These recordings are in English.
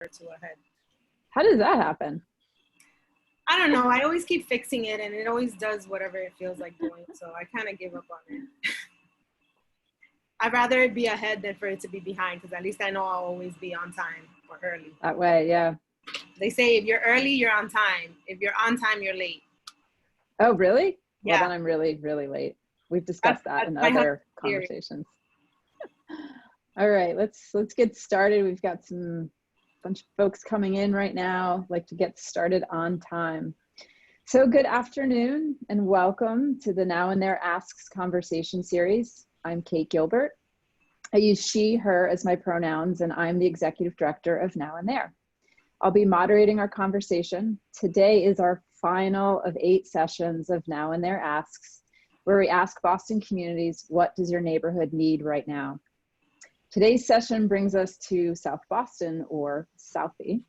to a head. How does that happen? I don't know. I always keep fixing it, and it always does whatever it feels like doing. So I kind of give up on it. I'd rather it be ahead than for it to be behind, because at least I know I'll always be on time or early. That way, yeah. They say if you're early, you're on time. If you're on time, you're late. Oh, really? Yeah. Well, then I'm really, really late. We've discussed that in other conversations. All right, let's get started. We've got bunch of folks coming in right now. I'd like to get started on time. So good afternoon and welcome to the Now and There Asks conversation series. I'm Kate Gilbert. I use she, her as my pronouns, and I'm the Executive Director of Now and There. I'll be moderating our conversation. Today is our final of 8 sessions of Now and There Asks, where we ask Boston communities, what does your neighborhood need right now? Today's session brings us to South Boston, or Southie,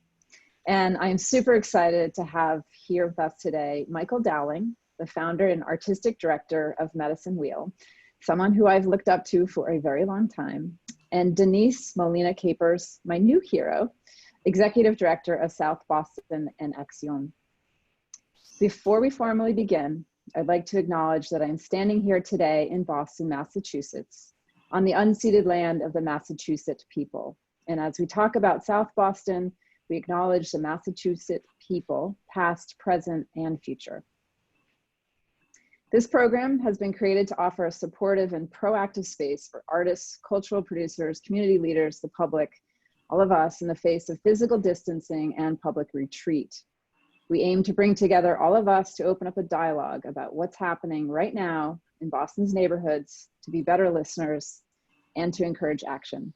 and I'm super excited to have here with us today Michael Dowling, the founder and artistic director of Medicine Wheel, someone who I've looked up to for a very long time, and Denise Molina Capers, my new hero, executive director of South Boston and Acción. Before we formally begin, I'd like to acknowledge that I'm standing here today in Boston, Massachusetts, on the unceded land of the Massachusetts people. And as we talk about South Boston, we acknowledge the Massachusetts people, past, present, and future. This program has been created to offer a supportive and proactive space for artists, cultural producers, community leaders, the public, all of us in the face of physical distancing and public retreat. We aim to bring together all of us to open up a dialogue about what's happening right now in Boston's neighborhoods, to be better listeners, and to encourage action.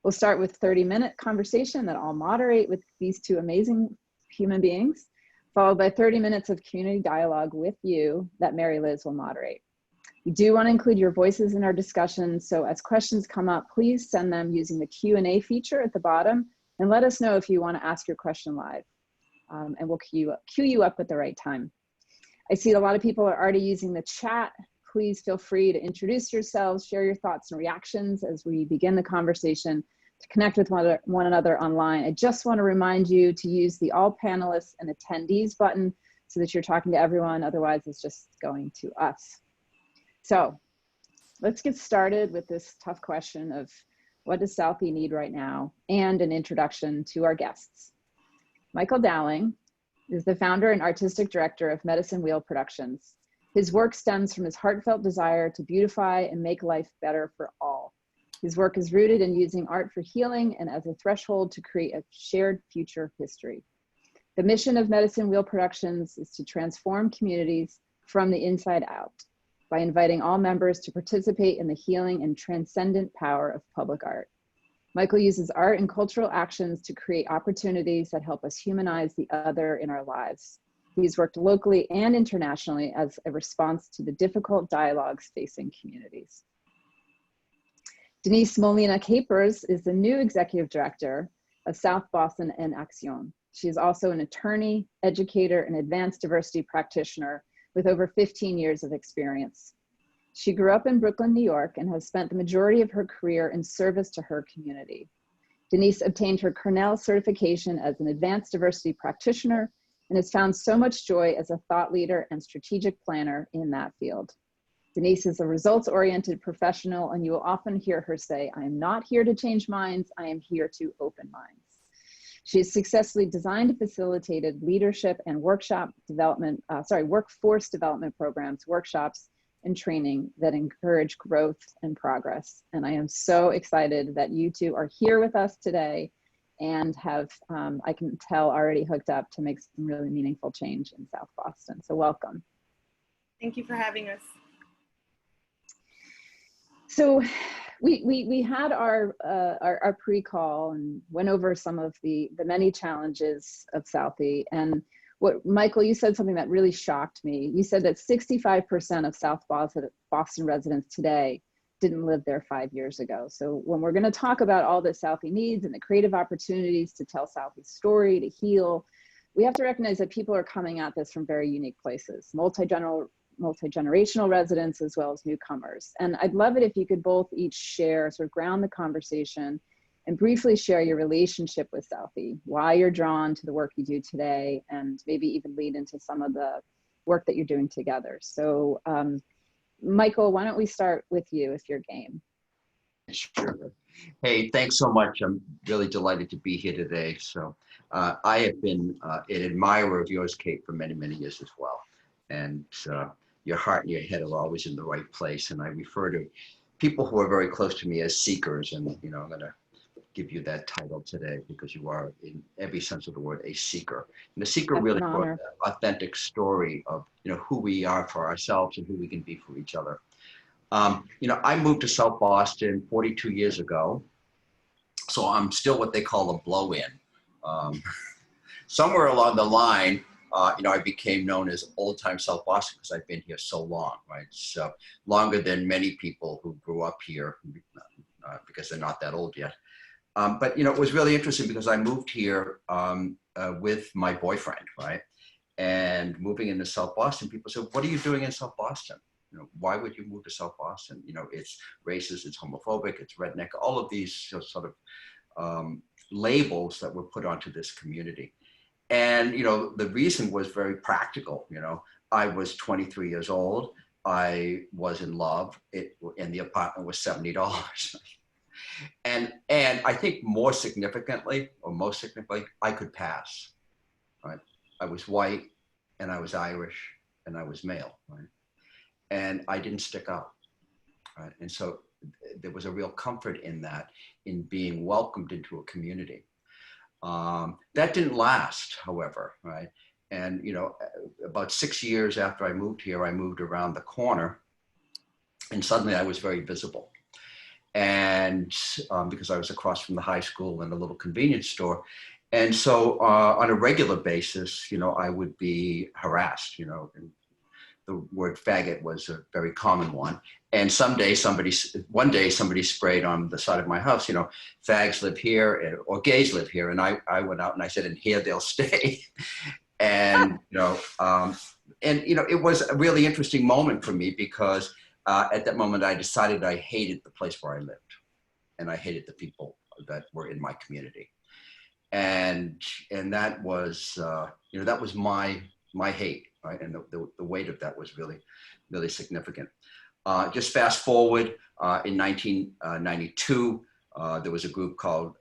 We'll start with a 30-minute conversation that I'll moderate with these two amazing human beings, followed by 30 minutes of community dialogue with you that Mary Liz will moderate. We do want to include your voices in our discussion, so as questions come up, please send them using the Q&A feature at the bottom, and let us know if you want to ask your question live, and we'll queue you up at the right time. I see a lot of people are already using the chat. Please feel free to introduce yourselves, share your thoughts and reactions as we begin the conversation. To connect with one another online, I just want to remind you to use the All Panelists and Attendees button so that you're talking to everyone, otherwise it's just going to us. So let's get started with this tough question of what does Southie need right now, and an introduction to our guests. Michael Dowling is the founder and artistic director of Medicine Wheel Productions. His work stems from his heartfelt desire to beautify and make life better for all. His work is rooted in using art for healing and as a threshold to create a shared future history. The mission of Medicine Wheel Productions is to transform communities from the inside out by inviting all members to participate in the healing and transcendent power of public art. Michael uses art and cultural actions to create opportunities that help us humanize the other in our lives. He's worked locally and internationally as a response to the difficult dialogues facing communities. Denise Molina Capers is the new executive director of South Boston and Acción. She is also an attorney, educator, and advanced diversity practitioner with over 15 years of experience. She grew up in Brooklyn, New York, and has spent the majority of her career in service to her community. Denise obtained her Cornell certification as an advanced diversity practitioner and has found so much joy as a thought leader and strategic planner in that field. Denise is a results-oriented professional, and you will often hear her say, "I am not here to change minds, I am here to open minds." She has successfully designed and facilitated leadership and workforce development programs, workshops, and training that encourage growth and progress. And I am so excited that you two are here with us today and have, I can tell, already hooked up to make some really meaningful change in South Boston. So welcome. Thank you for having us. So we had our pre-call and went over some of the many challenges of Southie. And what, Michael, you said something that really shocked me. You said that 65% of South Boston residents today didn't live there 5 years ago. So when we're going to talk about all that Southie needs and the creative opportunities to tell Southie's story, to heal, we have to recognize that people are coming at this from very unique places, multi-generational residents as well as newcomers. And I'd love it if you could both each share, sort of ground the conversation and briefly share your relationship with Southie, why you're drawn to the work you do today, and maybe even lead into some of the work that you're doing together. So Michael, why don't we start with you if you're game? Sure. Hey, thanks so much. I'm really delighted to be here today. So I have been an admirer of yours, Kate, for many, many years as well. And your heart and your head are always in the right place. And I refer to people who are very close to me as seekers. And, you know, I'm going to give you that title today because you are, in every sense of the word, a seeker. And the seeker That's really an brought honor. that authentic story of, you know, who we are for ourselves and who we can be for each other. You know, I moved to South Boston 42 years ago. So I'm still what they call a blow-in. Somewhere along the line, you know, I became known as Old Time South Boston because I've been here so long, right? So longer than many people who grew up here because they're not that old yet. But, you know, it was really interesting because I moved here with my boyfriend, right? And moving into South Boston, people said, what are you doing in South Boston? You know, why would you move to South Boston? You know, it's racist, it's homophobic, it's redneck, all of these sort of labels that were put onto this community. And, you know, the reason was very practical. You know, I was 23 years old. I was in love. And the apartment was $70. And I think most significantly, I could pass, right? I was white and I was Irish and I was male, right? And I didn't stick out, right? And so there was a real comfort in that, in being welcomed into a community. That didn't last, however, right? And, you know, about 6 years after I moved here, I moved around the corner and suddenly I was very visible. And because I was across from the high school and a little convenience store. And so on a regular basis, you know, I would be harassed, you know, and the word faggot was a very common one. And one day somebody sprayed on the side of my house, you know, fags live here or gays live here. And I went out and I said, and here they'll stay. And, you know, it was a really interesting moment for me because at that moment I decided I hated the place where I lived and I hated the people that were in my community. And that was, you know, that was my hate. Right? And the weight of that was really, really significant. Just fast forward, in 1992, there was a group called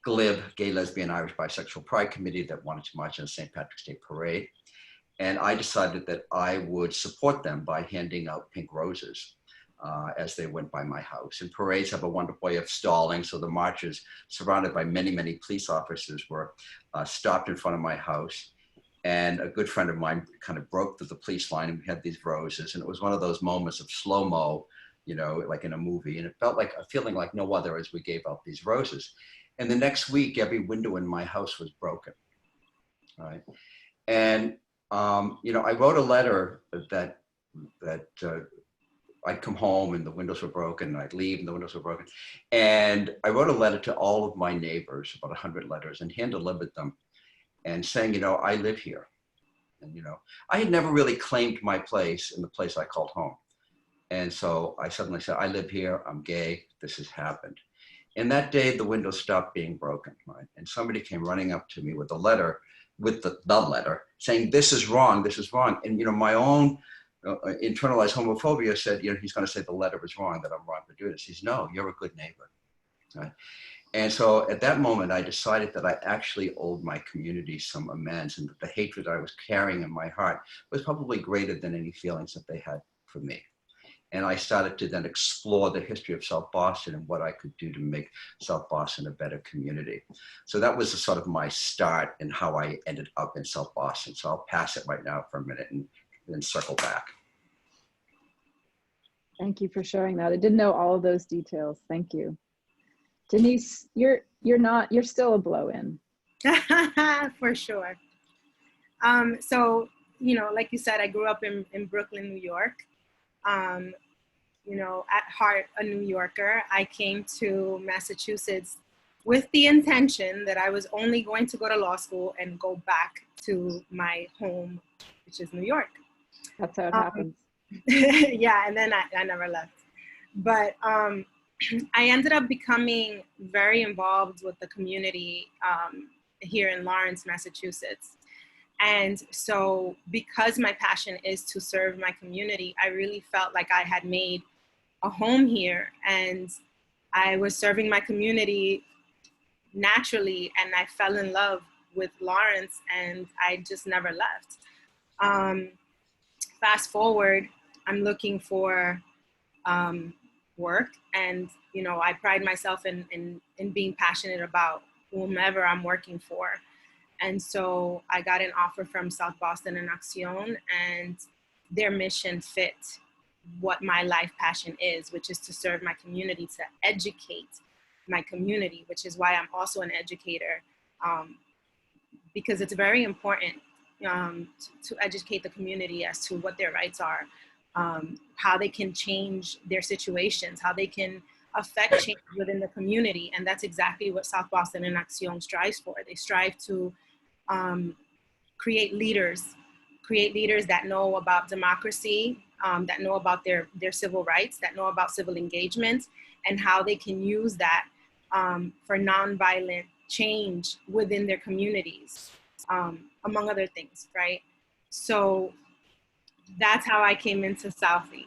GLIB, Gay, Lesbian, Irish, Bisexual Pride Committee, that wanted to march in the St. Patrick's Day Parade. And I decided that I would support them by handing out pink roses as they went by my house. And parades have a wonderful way of stalling. So the marchers, surrounded by many, many police officers, were stopped in front of my house. And a good friend of mine kind of broke through the police line and we had these roses. And it was one of those moments of slow-mo, you know, like in a movie. And it felt like a feeling like no other as we gave out these roses. And the next week, every window in my house was broken, right? And, you know, I wrote a letter that I'd come home and the windows were broken, and I'd leave and the windows were broken. And I wrote a letter to all of my neighbors, about 100 letters, and hand-delivered them. And saying, you know, I live here. And, you know, I had never really claimed my place in the place I called home. And so I suddenly said, I live here, I'm gay, this has happened. And that day, the windows stopped being broken, right? And somebody came running up to me with a letter, with the letter, saying, this is wrong, this is wrong. And, you know, my own internalized homophobia said, you know, he's gonna say the letter was wrong, that I'm wrong to do this. He says, no, you're a good neighbor, right? And so at that moment, I decided that I actually owed my community some amends, and that the hatred I was carrying in my heart was probably greater than any feelings that they had for me. And I started to then explore the history of South Boston and what I could do to make South Boston a better community. So that was sort of my start in how I ended up in South Boston. So I'll pass it right now for a minute and then circle back. Thank you for sharing that. I didn't know all of those details. Thank you. Denise, you're still a blow-in. For sure. So, you know, like you said, I grew up in Brooklyn, New York. You know, at heart, a New Yorker. I came to Massachusetts with the intention that I was only going to go to law school and go back to my home, which is New York. That's how it happens. Yeah, and then I never left. But I ended up becoming very involved with the community here in Lawrence, Massachusetts. And so because my passion is to serve my community, I really felt like I had made a home here, and I was serving my community naturally, and I fell in love with Lawrence, and I just never left. Fast forward, I'm looking for work, and I pride myself in being passionate about whomever I'm working for. And so I got an offer from South Boston and Acción, and their mission fit what my life passion is, which is to serve my community, to educate my community, which is why I'm also an educator, because it's very important to educate the community as to what their rights are, how they can change their situations, how they can affect change within the community. And that's exactly what South Boston and Acción strives for. They strive to create leaders that know about democracy, that know about their civil rights, that know about civil engagement, and how they can use that for nonviolent change within their communities, among other things, right? So that's how I came into Southie.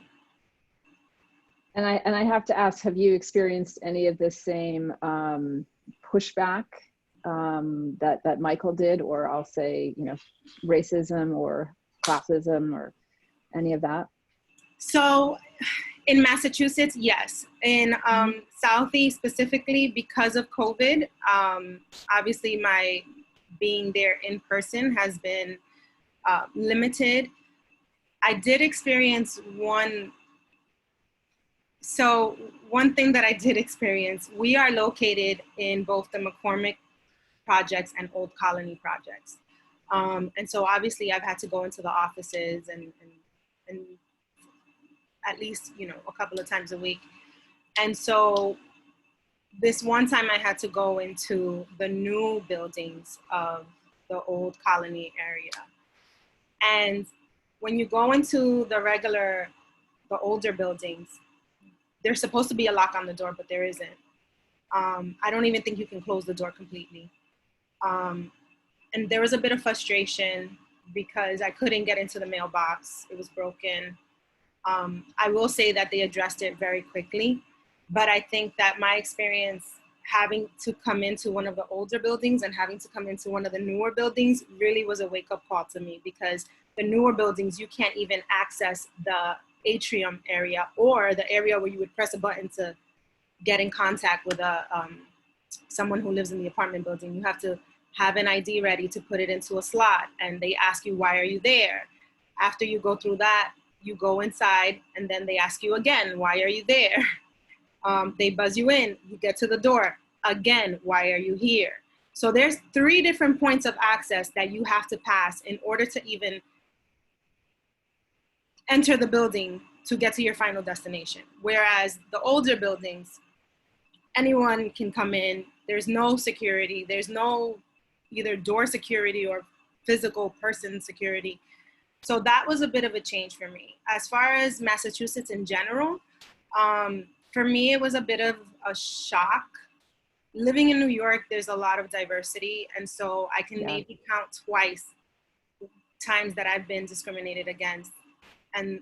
And I have to ask, have you experienced any of this same pushback that Michael did, or I'll say, racism or classism or any of that? So in Massachusetts, yes. In Southie specifically, because of COVID, obviously my being there in person has been limited. I did experience one thing that I did experience. We are located in both the McCormick projects and Old Colony projects. And so obviously I've had to go into the offices and at least, a couple of times a week. And so this one time I had to go into the new buildings of the Old Colony area. And when you go into the older buildings, there's supposed to be a lock on the door, but there isn't. I don't even think you can close the door completely. And there was a bit of frustration because I couldn't get into the mailbox. It was broken. I will say that they addressed it very quickly, but I think that my experience having to come into one of the older buildings and having to come into one of the newer buildings really was a wake-up call to me, because the newer buildings, you can't even access the atrium area or the area where you would press a button to get in contact with someone who lives in the apartment building. You have to have an ID ready to put it into a slot, and they ask you, why are you there? After you go through that, you go inside, and then they ask you again, why are you there? They buzz you in, you get to the door, again, why are you here? So there's 3 different points of access that you have to pass in order to even enter the building to get to your final destination. Whereas the older buildings, anyone can come in, there's no security, there's no either door security or physical person security. So that was a bit of a change for me. As far as Massachusetts in general, for me, it was a bit of a shock. Living in New York, there's a lot of diversity. And so I can maybe count twice times that I've been discriminated against. And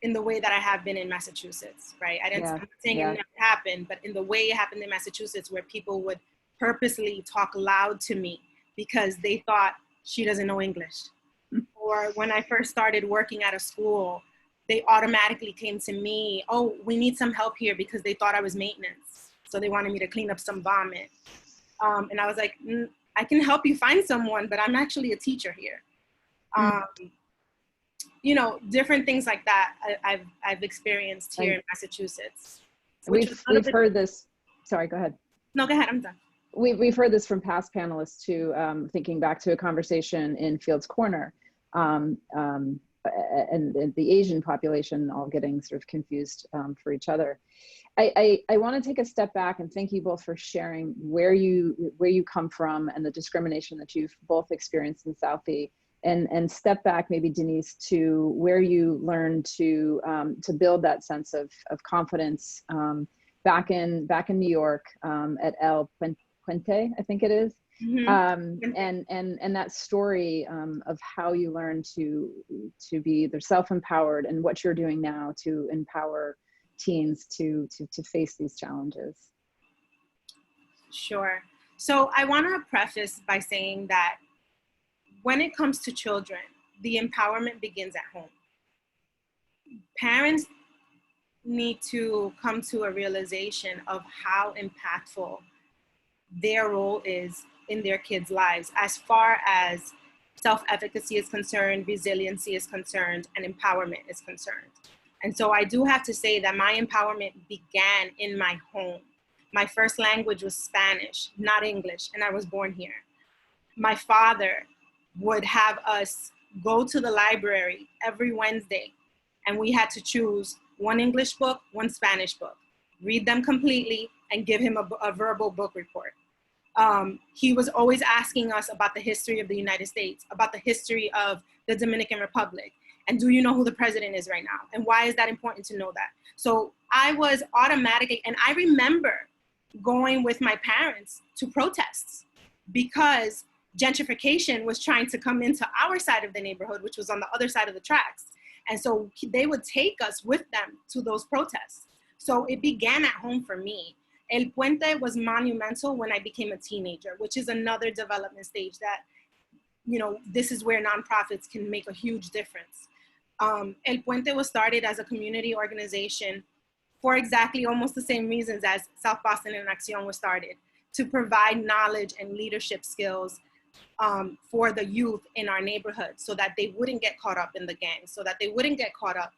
in the way that I have been in Massachusetts, right? I'm not saying it never happened, but in the way it happened in Massachusetts, where people would purposely talk loud to me because they thought she doesn't know English. Or when I first started working at a school, they automatically came to me, oh, we need some help here, because they thought I was maintenance. So they wanted me to clean up some vomit. And I was like, I can help you find someone, but I'm actually a teacher here. Different things like that I've experienced here in Massachusetts. We've heard this. Sorry, go ahead. No, go ahead, I'm done. We've heard this from past panelists too, thinking back to a conversation in Fields Corner, and the Asian population all getting sort of confused for each other. I want to take a step back and thank you both for sharing where you come from and the discrimination that you've both experienced in Southie, and step back, maybe Denise, to where you learned to build that sense of confidence back in New York at El Puente, I think it is. Mm-hmm. And that story of how you learned to be either self-empowered and what you're doing now to empower teens to face these challenges. Sure. So I want to preface by saying that when it comes to children, the empowerment begins at home. Parents need to come to a realization of how impactful their role is in their kids' lives as far as self-efficacy is concerned, resiliency is concerned, and empowerment is concerned. And so I do have to say that my empowerment began in my home. My first language was Spanish, not English, and I was born here. My father would have us go to the library every Wednesday, and we had to choose one English book, one Spanish book, read them completely, and give him a verbal book report. He was always asking us about the history of the United States, about the history of the Dominican Republic. And do you know who the president is right now? And why is that important to know that? So I was automatically, and I remember going with my parents to protests because gentrification was trying to come into our side of the neighborhood, which was on the other side of the tracks. And so they would take us with them to those protests. So it began at home for me. El Puente was monumental when I became a teenager, which is another development stage that, you know, this is where nonprofits can make a huge difference. El Puente was started as a community organization for exactly almost the same reasons as South Boston and Acción was started, to provide knowledge and leadership skills for the youth in our neighborhood so that they wouldn't get caught up in the gangs, so that they wouldn't get caught up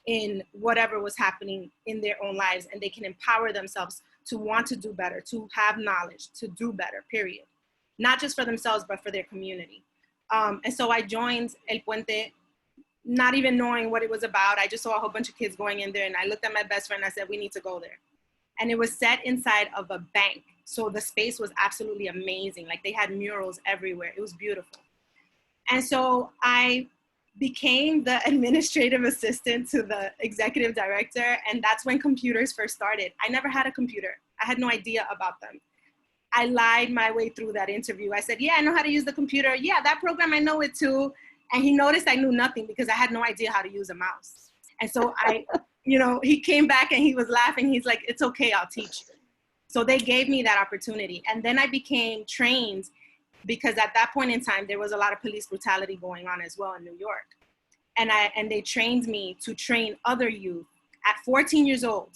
in whatever was happening in their own lives, and they can empower themselves to want to do better, to have knowledge, to do better, period. Not just for themselves, but for their community. And so I joined El Puente, not even knowing what it was about. I just saw a whole bunch of kids going in there, and I looked at my best friend and I said, we need to go there. And it was set inside of a bank. So the space was absolutely amazing. Like, they had murals everywhere. It was beautiful. And so I became the administrative assistant to the executive director. And that's when computers first started. I never had a computer. I had no idea about them. I lied my way through that interview. I said, yeah, I know how to use the computer. Yeah, that program, I know it too. And he noticed I knew nothing because I had no idea how to use a mouse. And so he came back and he was laughing. He's like, it's okay, I'll teach you. So they gave me that opportunity. And then I became trained because at that point in time, there was a lot of police brutality going on as well in New York. And they trained me to train other youth at 14 years old,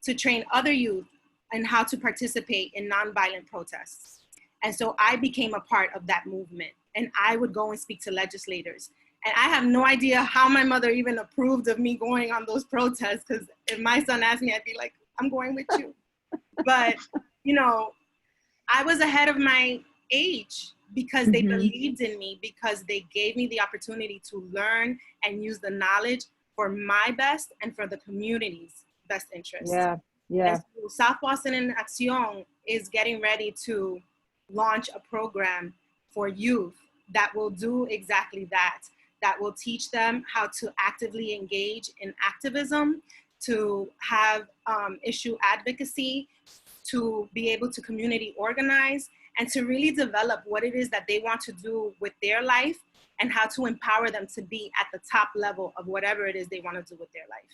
to train other youth on how to participate in nonviolent protests. And so I became a part of that movement. And I would go and speak to legislators. And I have no idea how my mother even approved of me going on those protests, because if my son asked me, I'd be like, I'm going with you. But, I was ahead of my age because they believed in me, because they gave me the opportunity to learn and use the knowledge for my best and for the community's best interest. Yeah. So South Boston and Acción is getting ready to launch a program for youth that will do exactly that will teach them how to actively engage in activism, to have issue advocacy, to be able to community organize, and to really develop what it is that they want to do with their life and how to empower them to be at the top level of whatever it is they want to do with their life.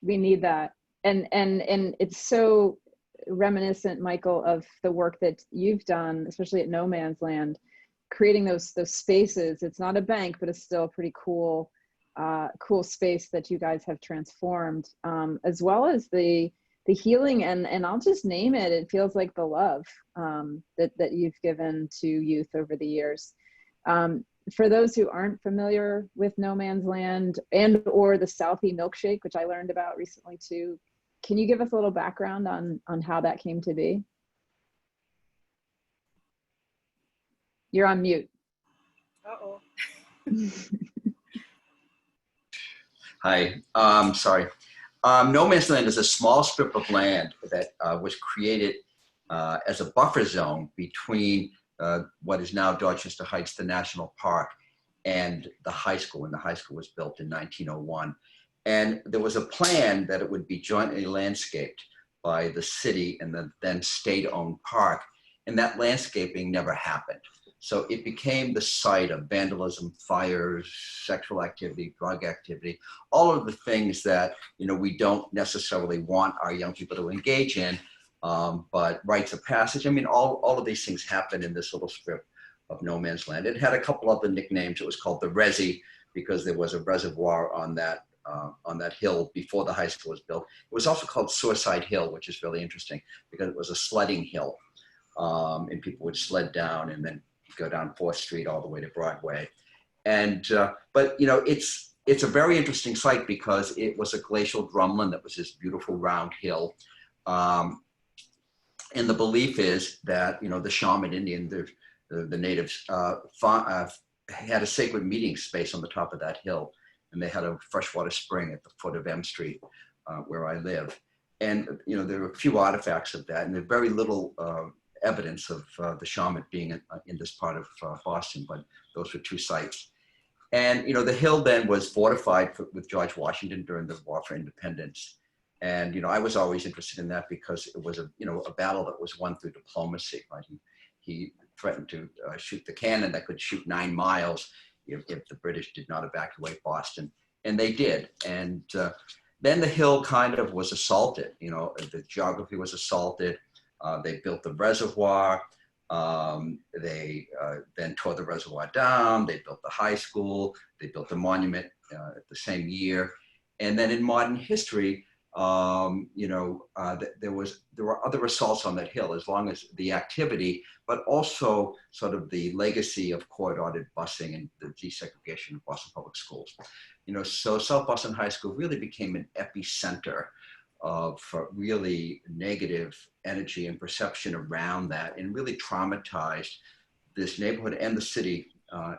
We need that. And it's so reminiscent, Michael, of the work that you've done, especially at No Man's Land, creating those spaces. It's not a bank, but it's still a pretty cool space that you guys have transformed, as well as the healing and I'll just name it. It feels like the love that you've given to youth over the years. For those who aren't familiar with No Man's Land and or the Southie milkshake, which I learned about recently too, can you give us a little background on how that came to be? You're on mute. Uh-oh. Hi, sorry. No Man's Land is a small strip of land that was created as a buffer zone between what is now Dorchester Heights, the National Park, and the high school, when the high school was built in 1901. And there was a plan that it would be jointly landscaped by the city and the then state-owned park. And that landscaping never happened. So it became the site of vandalism, fires, sexual activity, drug activity, all of the things that, you know, we don't necessarily want our young people to engage in, but rites of passage. I mean, all of these things happen in this little strip of no man's land. It had a couple other nicknames. It was called the Resi because there was a reservoir on that hill before the high school was built. It was also called Suicide Hill, which is really interesting because it was a sledding hill, and people would sled down and then go down 4th Street all the way to Broadway. And but you know, it's a very interesting site because it was a glacial drumlin that was this beautiful round hill. And the belief is that, you know, the shaman Indian, the natives had a sacred meeting space on the top of that hill. And they had a freshwater spring at the foot of M Street, where I live. And, you know, there are a few artifacts of that, and there's very little evidence of the shaman being in this part of Boston, but those were 2 sites. And, you know, the hill then was fortified with George Washington during the War for Independence. And, you know, I was always interested in that because it was a battle that was won through diplomacy, right? He threatened to shoot the cannon that could shoot 9 miles if the British did not evacuate Boston, and they did. And then the hill kind of was assaulted, you know, the geography was assaulted. They built the reservoir. They then tore the reservoir down. They built the high school. They built the monument the same year. And then in modern history, you know, there were other assaults on that hill, as long as the activity, but also sort of the legacy of court-ordered busing and the desegregation of Boston public schools. You know, so South Boston High School really became an epicenter of really negative energy and perception around that, and really traumatized this neighborhood and the city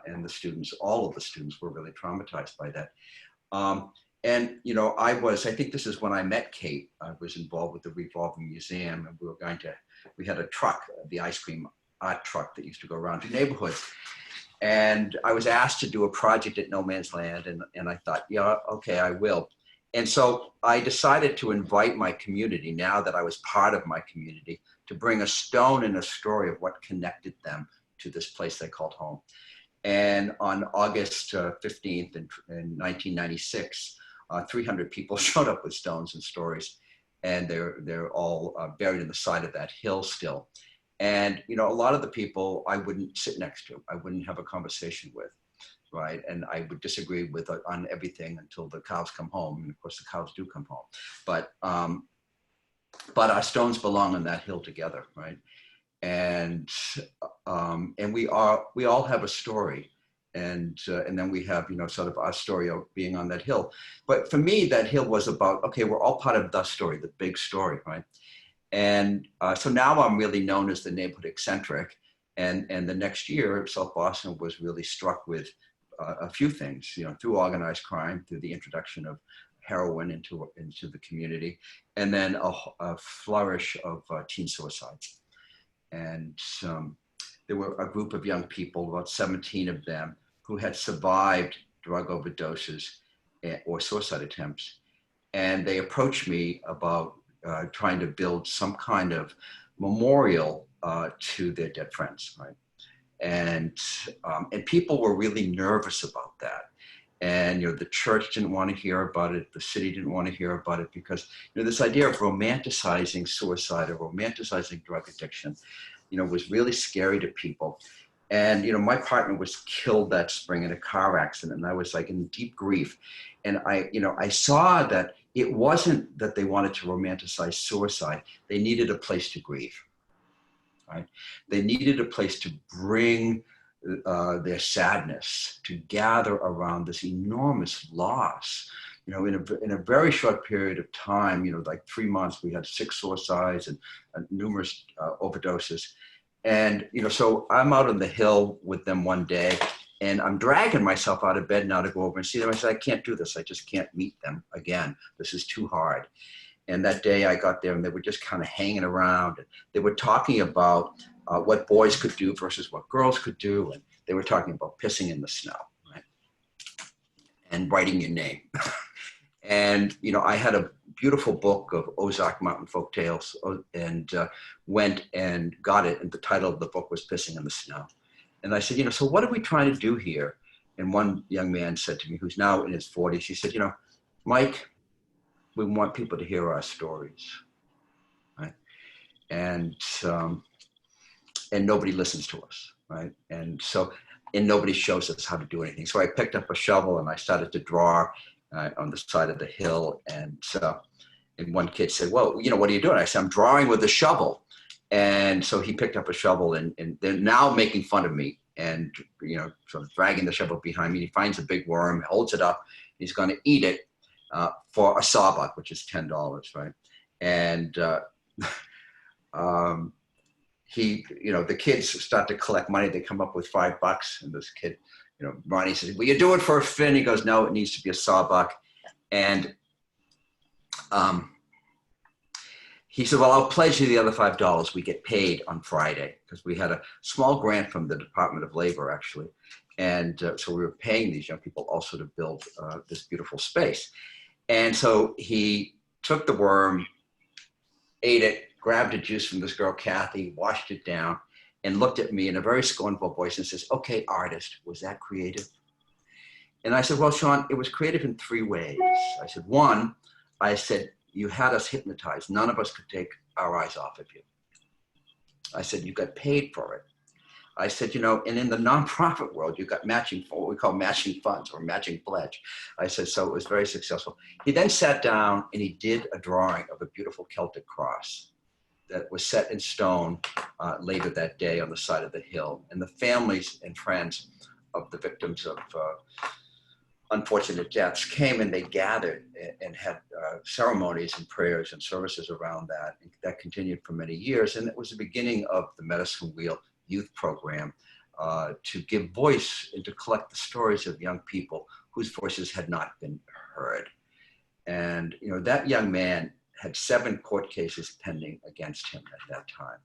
and the students. All of the students were really traumatized by that. And, you know, I think this is when I met Kate. I was involved with the Revolving Museum, and we had a truck, the ice cream art truck that used to go around to neighborhoods. And I was asked to do a project at No Man's Land, and I thought, yeah, okay, I will. And so I decided to invite my community, now that I was part of my community, to bring a stone and a story of what connected them to this place they called home. And on August 15th in 1996, 300 people showed up with stones and stories, and they're all buried in the side of that hill still. And, you know, a lot of the people I wouldn't sit next to, I wouldn't have a conversation with, right? And I would disagree with on everything until the cows come home. And of course the cows do come home, but our stones belong on that hill together, right? And we all have a story. And then we have, you know, sort of our story of being on that hill. But for me, that hill was about, okay, we're all part of the story, the big story, right? And so now I'm really known as the neighborhood eccentric. And the next year, South Boston was really struck with a few things, you know, through organized crime, through the introduction of heroin into the community, and then a flourish of teen suicides. And there were a group of young people, about 17 of them, who had survived drug overdoses or suicide attempts. And they approached me about trying to build some kind of memorial to their dead friends, right? And people were really nervous about that. And, you know, the church didn't want to hear about it. The city didn't want to hear about it because, you know, this idea of romanticizing suicide or romanticizing drug addiction, you know, was really scary to people. And, you know, my partner was killed that spring in a car accident, and I was like in deep grief. And I saw that it wasn't that they wanted to romanticize suicide. They needed a place to grieve, right? They needed a place to bring their sadness, to gather around this enormous loss. You know, in a very short period of time, you know, like 3 months, we had 6 suicides and numerous overdoses. And, you know, so I'm out on the hill with them one day, and I'm dragging myself out of bed now to go over and see them. I said, I can't do this. I just can't meet them again. This is too hard. And that day I got there, and they were just kind of hanging around. And they were talking about what boys could do versus what girls could do. And they were talking about pissing in the snow, right? and writing your name. And, you know, I had a beautiful book of Ozark Mountain folk tales and went and got it. And the title of the book was Pissing in the Snow. And I said, you know, so what are we trying to do here? And one young man said to me, who's now in his 40s, he said, you know, Mike, we want people to hear our stories, right? And nobody listens to us, right? And nobody shows us how to do anything. So I picked up a shovel and I started to draw on the side of the hill. And one kid said, well, you know, what are you doing? I said, I'm drawing with a shovel. And so he picked up a shovel and they're now making fun of me and, you know, sort of dragging the shovel behind me. He finds a big worm, holds it up. He's going to eat it for a sawbuck, which is $10, right? And you know, the kids start to collect money. They come up with $5. And this kid, you know, Ronnie says, will you do it for a fin? He goes, no, it needs to be a sawbuck. And he said, well, I'll pledge you the other $5. We get paid on Friday because we had a small grant from the Department of Labor, actually. And so we were paying these young people also to build this beautiful space. And so he took the worm, ate it, grabbed a juice from this girl, Kathy, washed it down, and looked at me in a very scornful voice and says, okay, artist, was that creative? And I said, well, Sean, it was creative in 3 ways. I said, one, I said, you had us hypnotized. None of us could take our eyes off of you. I said, you got paid for it. I said, you know, and in the nonprofit world, you got matching, what we call matching funds or matching pledge. I said, so it was very successful. He then sat down and he did a drawing of a beautiful Celtic cross that was set in stone later that day on the side of the hill. And the families and friends of the victims of unfortunate deaths came and they gathered and had ceremonies and prayers and services around that. And that continued for many years. And it was the beginning of the Medicine Wheel youth program to give voice and to collect the stories of young people whose voices had not been heard. And, you know, that young man had 7 court cases pending against him at that time.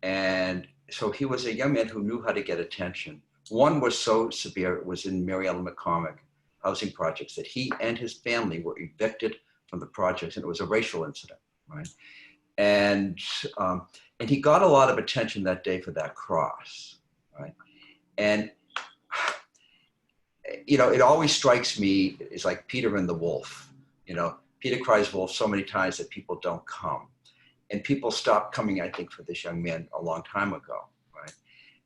And so he was a young man who knew how to get attention. One was so severe, it was in Mary Ellen McCormick housing projects, that he and his family were evicted from the projects, and it was a racial incident, right? And he got a lot of attention that day for that cross, right? And, you know, it always strikes me, it's like Peter and the wolf, you know, Peter cries wolf so many times that people don't come. And people stopped coming, I think, for this young man a long time ago, right?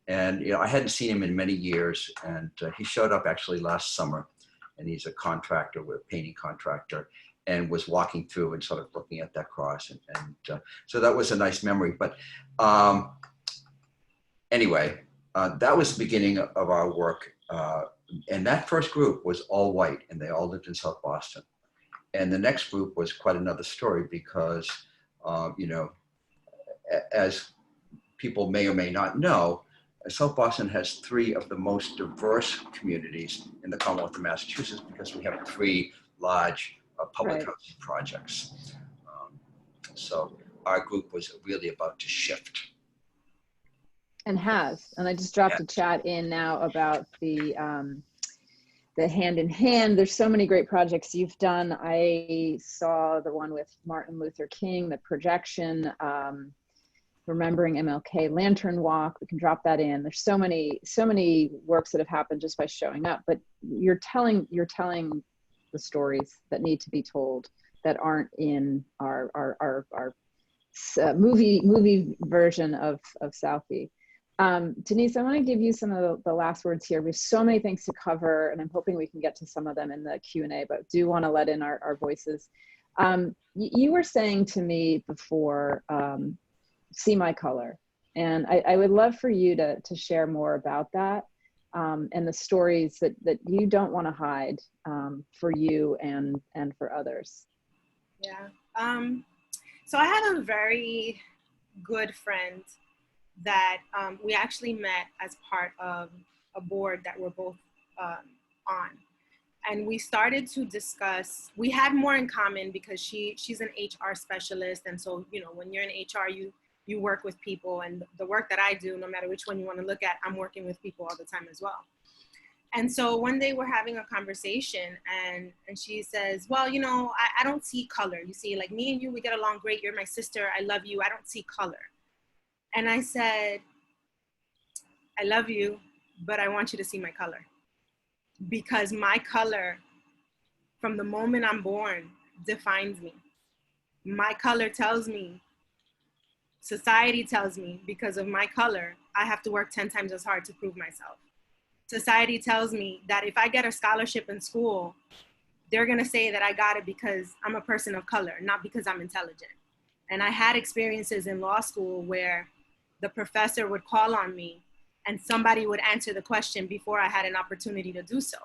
And, you know, I hadn't seen him in many years, and he showed up actually last summer, and he's a contractor, a painting contractor, and was walking through and sort of looking at that cross. And so that was a nice memory. But anyway, that was the beginning of our work. And that first group was all white, and they all lived in South Boston. And the next group was quite another story because, you know, as people may or may not know, South Boston has 3 of the most diverse communities in the Commonwealth of Massachusetts because we have 3 large public housing projects. So our group was really about to shift. And has. And I just dropped a chat in now about the hand in hand. There's so many great projects you've done. I saw the one with Martin Luther King, the projection, remembering MLK, Lantern Walk. We can drop that in. There's so many works that have happened just by showing up. But you're telling the stories that need to be told that aren't in our movie version of Southie. Denise, I want to give you some of the last words here. We have so many things to cover, and I'm hoping we can get to some of them in the Q&A, but do want to let in our voices. You were saying to me before, see my color. And I would love for you to share more about that and the stories that you don't want to hide for you and for others. Yeah. So I have a very good friend that we actually met as part of a board that we're both on. And we started to discuss, we had more in common because she's an HR specialist. And so, you know, when you're in HR, you work with people, and the work that I do, no matter which one you want to look at, I'm working with people all the time as well. And so one day we're having a conversation and she says, well, you know, I don't see color. You see, like me and you, we get along great. You're my sister. I love you. I don't see color. And I said, I love you, but I want you to see my color. Because my color, from the moment I'm born, defines me. My color tells me, society tells me, because of my color, I have to work 10 times as hard to prove myself. Society tells me that if I get a scholarship in school, they're gonna say that I got it because I'm a person of color, not because I'm intelligent. And I had experiences in law school where the professor would call on me and somebody would answer the question before I had an opportunity to do so.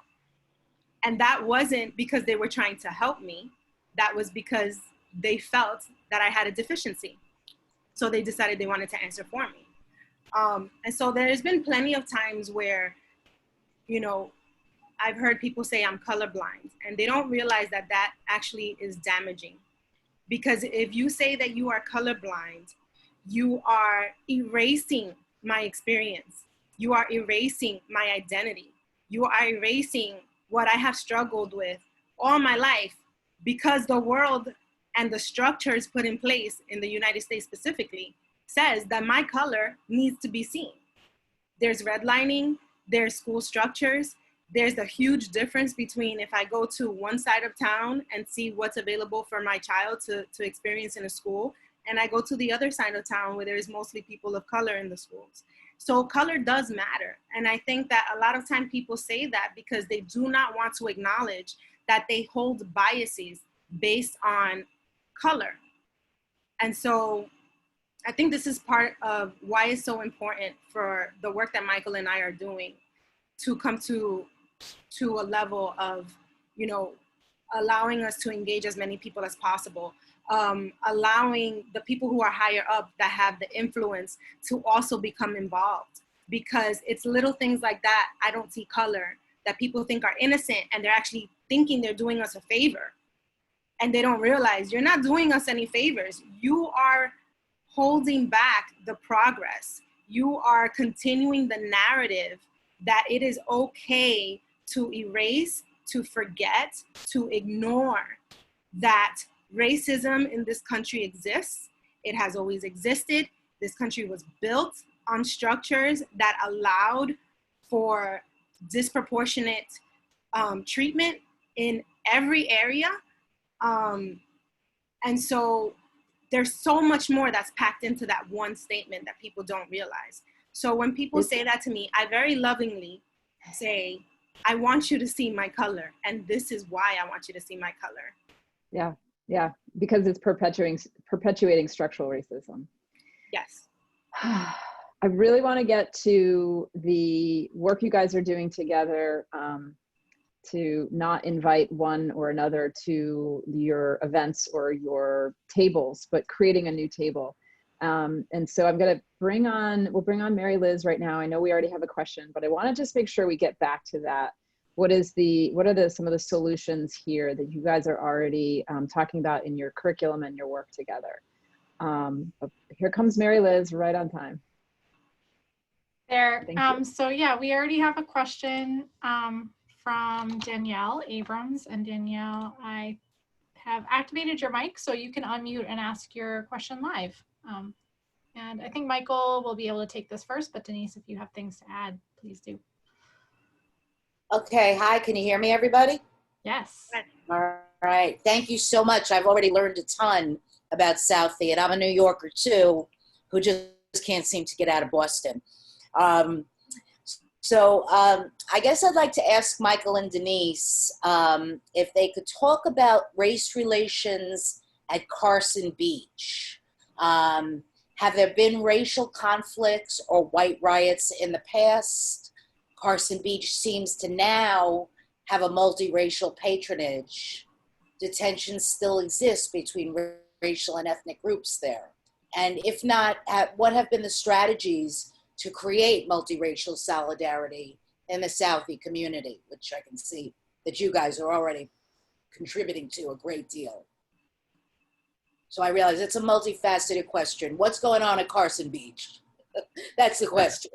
And that wasn't because they were trying to help me. That was because they felt that I had a deficiency. So they decided they wanted to answer for me. And so there's been plenty of times where, you know, I've heard people say I'm colorblind, and they don't realize that that actually is damaging. Because if you say that you are colorblind, you are erasing my experience. You are erasing my identity. You are erasing what I have struggled with all my life, because the world and the structures put in place in the United States specifically says that my color needs to be seen. There's redlining, there's school structures, there's a huge difference between if I go to one side of town and see what's available for my child to experience in a school, and I go to the other side of town where there's mostly people of color in the schools. So color does matter. And I think that a lot of time people say that because they do not want to acknowledge that they hold biases based on color. And so I think this is part of why it's so important for the work that Michael and I are doing to come to a level of, you know, allowing us to engage as many people as possible, allowing the people who are higher up that have the influence to also become involved, because it's little things like that, I don't see color, that people think are innocent, and they're actually thinking they're doing us a favor. And they don't realize you're not doing us any favors. You are holding back the progress. You are continuing the narrative that it is okay to erase, to forget, to ignore that racism in this country exists. It has always existed. This country was built on structures that allowed for disproportionate treatment in every area. And so there's so much more that's packed into that one statement that people don't realize. So when people say that to me, I very lovingly say, I want you to see my color, and this is why I want you to see my color. Yeah, yeah, because it's perpetuating structural racism. Yes. I really want to get to the work you guys are doing together to not invite one or another to your events or your tables, but creating a new table. And so I'm going to we'll bring on Mary Liz right now. I know we already have a question, but I want to just make sure we get back to that. What are some of the solutions here that you guys are already talking about in your curriculum and your work together? Here comes Mary Liz right on time. There. So yeah, we already have a question from Danielle Abrams. And Danielle, I have activated your mic so you can unmute and ask your question live. And I think Michael will be able to take this first, but Denise, if you have things to add, please do. Okay, hi, can you hear me, everybody? Yes. All right, thank you so much. I've already learned a ton about Southie, and I'm a New Yorker too, who just can't seem to get out of Boston. So I guess I'd like to ask Michael and Denise if they could talk about race relations at Carson Beach. Have there been racial conflicts or white riots in the past? Carson Beach seems to now have a multiracial patronage. Do tensions still exist between racial and ethnic groups there? And if not, what have been the strategies to create multiracial solidarity in the Southie community, which I can see that you guys are already contributing to a great deal? So I realize it's a multifaceted question. What's going on at Carson Beach? That's the question.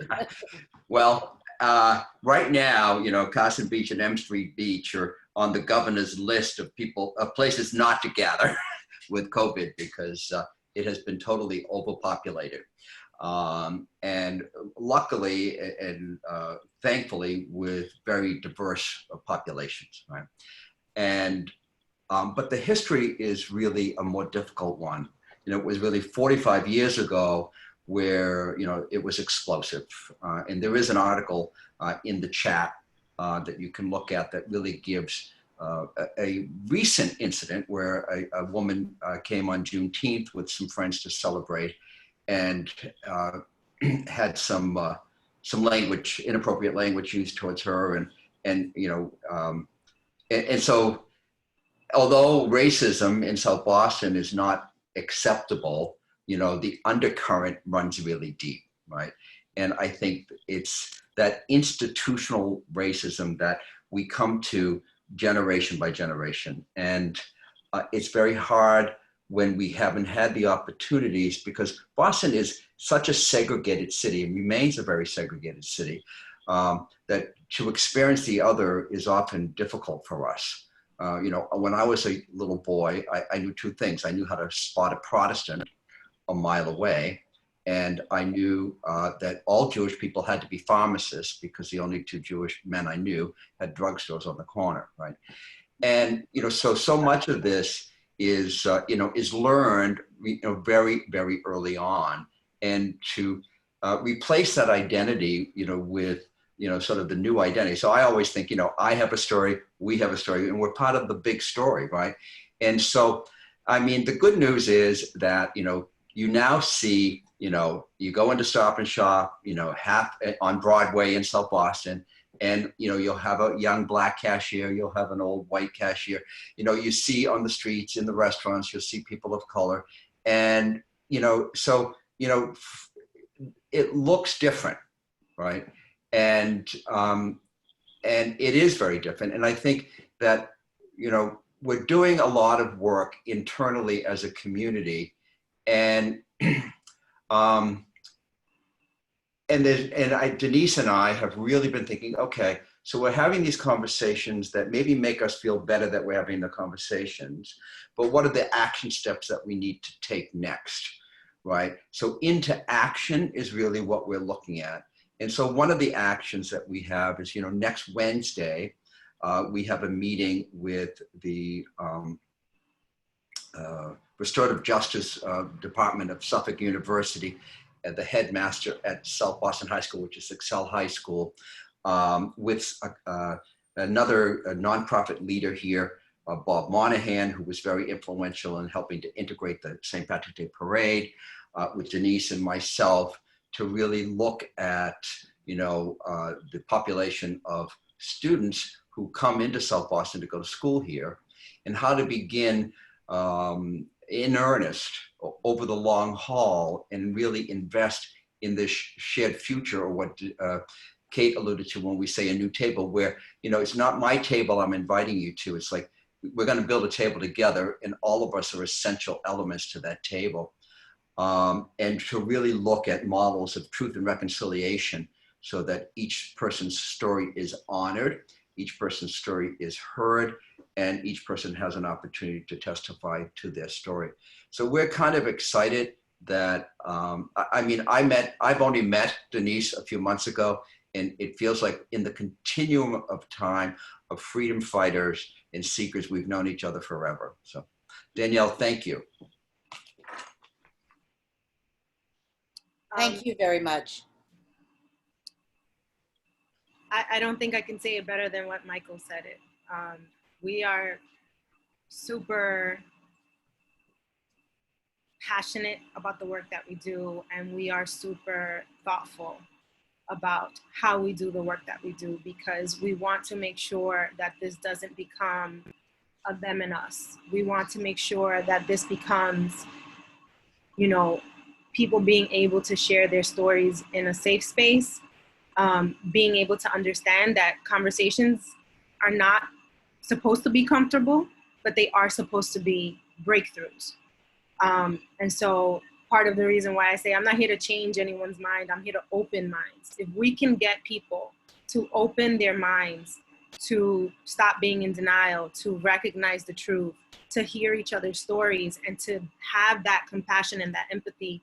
Well, right now, you know, Carson Beach and M Street Beach are on the governor's list of places not to gather with COVID because it has been totally overpopulated. And luckily and thankfully with very diverse populations, right? And, but the history is really a more difficult one. You know, it was really 45 years ago where, you know, it was explosive. And there is an article in the chat that you can look at that really gives a recent incident where a woman came on Juneteenth with some friends to celebrate and had some language, inappropriate language used towards her. And you know, and so although racism in South Boston is not acceptable, you know, the undercurrent runs really deep, right? And I think it's that institutional racism that we come to generation by generation. And it's very hard when we haven't had the opportunities because Boston is such a segregated city and remains a very segregated city that to experience the other is often difficult for us. You know, when I was a little boy, I knew two things. I knew how to spot a Protestant a mile away. And I knew that all Jewish people had to be pharmacists because the only two Jewish men I knew had drugstores on the corner, right? And, you know, so much of this is, you know, is learned, you know, very, very early on. And to replace that identity, you know, with, you know, sort of the new identity. So I always think, you know, I have a story, we have a story, and we're part of the big story, right? And so, I mean, the good news is that, you know, you now see, you know, you go into Stop and Shop, you know, on Broadway in South Boston, and, you know, you'll have a young Black cashier, you'll have an old white cashier, you know, you see on the streets, in the restaurants, you'll see people of color. And, you know, so, you know, it looks different, right? And it is very different. And I think that, you know, we're doing a lot of work internally as a community. And Denise and I have really been thinking, okay, so we're having these conversations that maybe make us feel better that we're having the conversations, but what are the action steps that we need to take next, right? So into action is really what we're looking at. And so one of the actions that we have is, you know, next Wednesday, we have a meeting with the Restorative Justice Department of Suffolk University, and the headmaster at South Boston High School, which is Excel High School, with another nonprofit leader here, Bob Monahan, who was very influential in helping to integrate the St. Patrick's Day Parade, with Denise and myself, to really look at, you know, the population of students who come into South Boston to go to school here, and how to begin in earnest over the long haul and really invest in this shared future, or what Kate alluded to when we say a new table, where, you know, it's not my table I'm inviting you to. It's like, we're going to build a table together and all of us are essential elements to that table. And to really look at models of truth and reconciliation so that each person's story is honored, each person's story is heard, and each person has an opportunity to testify to their story. So we're kind of excited that, I mean, I've only met Denise a few months ago, and it feels like in the continuum of time of freedom fighters and seekers, we've known each other forever. So Danielle, thank you. Thank you very much. I don't think I can say it better than what Michael said it. We are super passionate about the work that we do, and we are super thoughtful about how we do the work that we do, because we want to make sure that this doesn't become a them and us. We want to make sure that this becomes, you know, people being able to share their stories in a safe space, being able to understand that conversations are not supposed to be comfortable, but they are supposed to be breakthroughs. And so part of the reason why I say I'm not here to change anyone's mind, I'm here to open minds. If we can get people to open their minds, to stop being in denial, to recognize the truth, to hear each other's stories, and to have that compassion and that empathy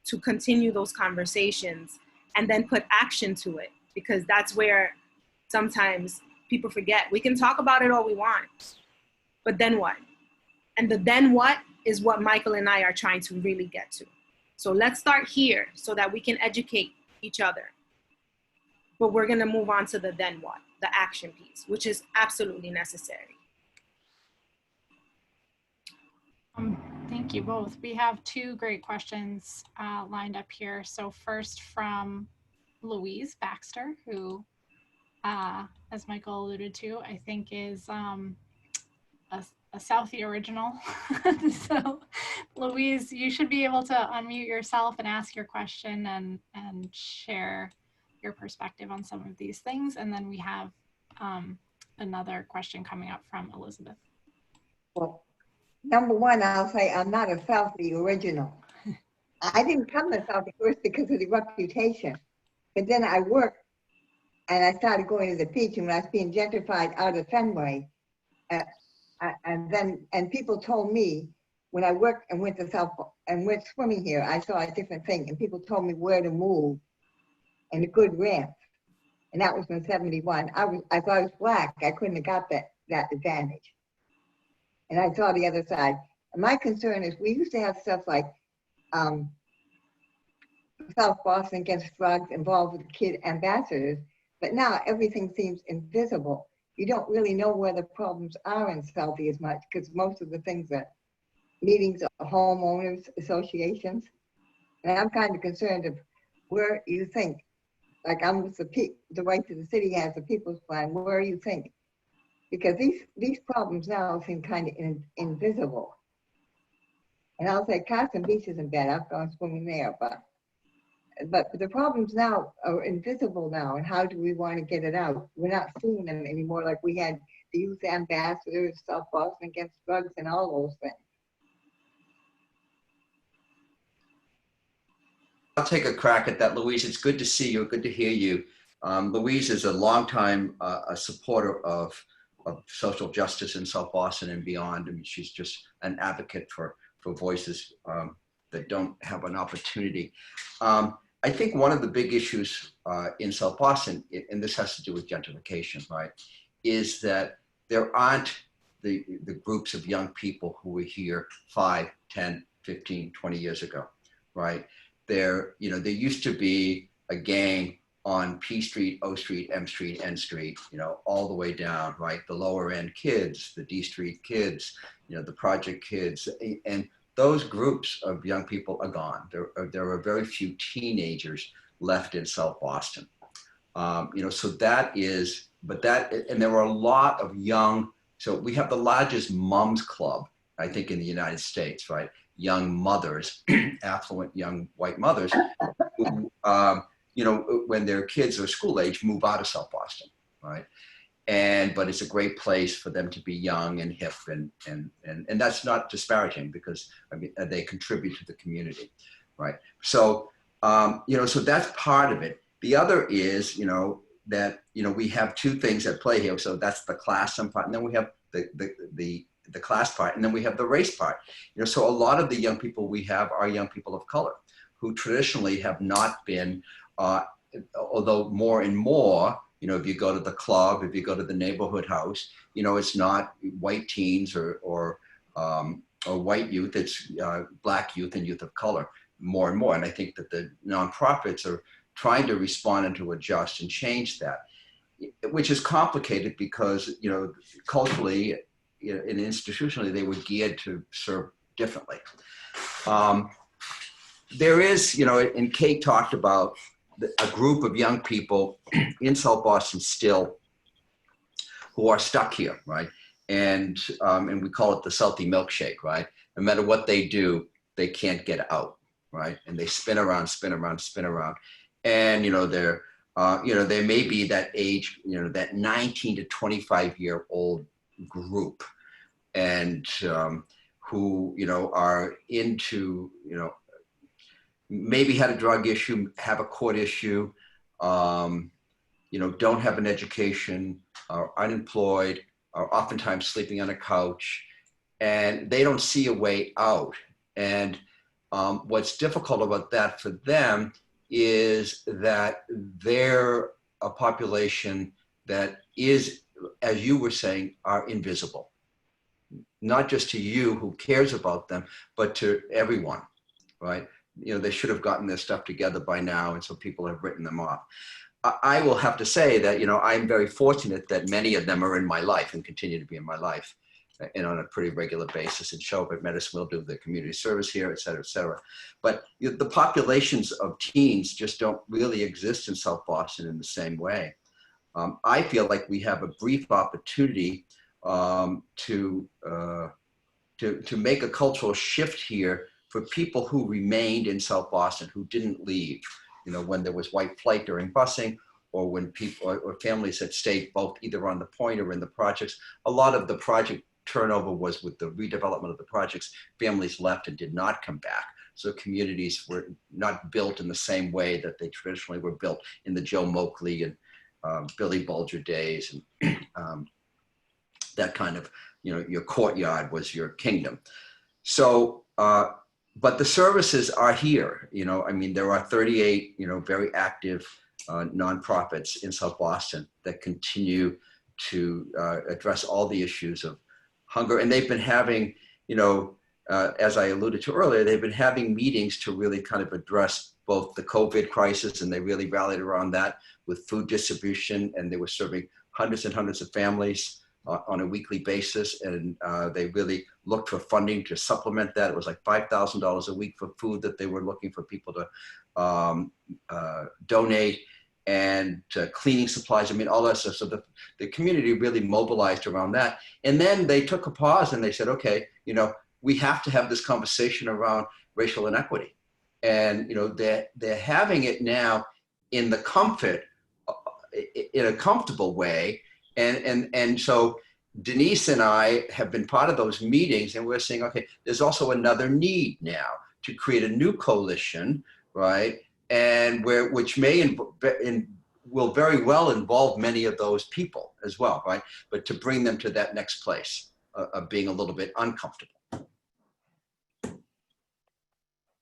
to continue those conversations and then put action to it. Because that's where sometimes people forget. We can talk about it all we want, but then what? And the then what is what Michael and I are trying to really get to. So let's start here so that we can educate each other. But we're gonna move on to the then what, the action piece, which is absolutely necessary. Thank you both. We have two great questions lined up here. So first from Louise Baxter, who, as Michael alluded to, I think is a Southie original. So Louise, you should be able to unmute yourself and ask your question and share your perspective on some of these things. And then we have another question coming up from Elizabeth. Well, number one, I'll say I'm not a Southie original. I didn't come to Southie first because of the reputation. But then I worked and I started going to the beach, and when I was being gentrified out of Fenway, and people told me when I worked and went to went swimming here, I saw a different thing, and people told me where to move and a good ramp. And that was in 71. I thought I was black. I couldn't have got that advantage. And I saw the other side. And my concern is we used to have stuff like South Boston Against Drugs involved with kid ambassadors, but now everything seems invisible. You don't really know where the problems are in Southie as much, because most of the things are meetings of homeowners associations. And I'm kind of concerned of where you think, like I'm with the right to the city has the people's plan, where you think, because these problems now seem kind of invisible. And I'll say Carson Beach isn't bad, I've gone swimming there, but the problems now are invisible now, and how do we want to get it out? We're not seeing them anymore like we had the youth ambassadors, South Boston Against Drugs, and all those things. I'll take a crack at that, Louise. It's good to see you, good to hear you. Louise is a longtime a supporter of social justice in South Boston and beyond. I mean, she's just an advocate for voices that don't have an opportunity. I think one of the big issues in South Boston, and this has to do with gentrification, right, is that there aren't the groups of young people who were here 5, 10, 15, 20 years ago, right? There used to be a gang on P Street, O Street, M Street, N Street, all the way down, right? The lower end kids, the D Street kids, the project kids, and those groups of young people are gone. There are very few teenagers left in South Boston. So that is, and there are a lot of young, so we have the largest moms club, I think, in the United States, right? Young mothers, affluent young white mothers, who, when their kids are school age, move out of South Boston, right? But it's a great place for them to be young and hip, and that's not disparaging, because I mean they contribute to the community, right? So so that's part of it. The other is that we have two things at play here. So that's the class part, and then we have the class part, and then we have the race part. So a lot of the young people we have are young people of color who traditionally have not been, although more and more, if you go to the club, if you go to the neighborhood house, it's not white teens or white youth, it's Black youth and youth of color more and more. And I think that the nonprofits are trying to respond and to adjust and change that, which is complicated because, culturally and institutionally, they were geared to serve differently. There is, and Kate talked about a group of young people in South Boston still who are stuck here, right? And we call it the Southie milkshake, right? No matter what they do, they can't get out, right? And they spin around, spin around, spin around. And, they're, there may be that age, that 19 to 25-year-old group, and who, are into, maybe had a drug issue, have a court issue, don't have an education, are unemployed, are oftentimes sleeping on a couch, and they don't see a way out. And what's difficult about that for them is that they're a population that is, as you were saying, are invisible. Not just to you who cares about them, but to everyone, right? They should have gotten their stuff together by now, and so people have written them off. I will have to say that, I'm very fortunate that many of them are in my life and continue to be in my life, and on a pretty regular basis, and show up at Medicine Wheel, do the community service here, et cetera, et cetera. But the populations of teens just don't really exist in South Boston in the same way. I feel like we have a brief opportunity to make a cultural shift here for people who remained in South Boston, who didn't leave. When there was white flight during busing, or when people or families had stayed both either on the point or in the projects. A lot of the project turnover was with the redevelopment of the projects. Families left and did not come back. So communities were not built in the same way that they traditionally were built in the Joe Moakley and Billy Bulger days, and that kind of, your courtyard was your kingdom. So, but the services are here. There are 38, very active nonprofits in South Boston that continue to address all the issues of hunger. And they've been having, as I alluded to earlier, they've been having meetings to really kind of address both the COVID crisis, and they really rallied around that with food distribution, and they were serving hundreds and hundreds of families on a weekly basis, and they really looked for funding to supplement that. It was like $5,000 a week for food that they were looking for people to donate, and cleaning supplies. All that stuff. So the community really mobilized around that. And then they took a pause and they said, okay, we have to have this conversation around racial inequity. And they're having it now in the comfort, in a comfortable way. And so Denise and I have been part of those meetings, and we're saying, okay, there's also another need now to create a new coalition, right? And which will very well involve many of those people as well, right? But to bring them to that next place of being a little bit uncomfortable.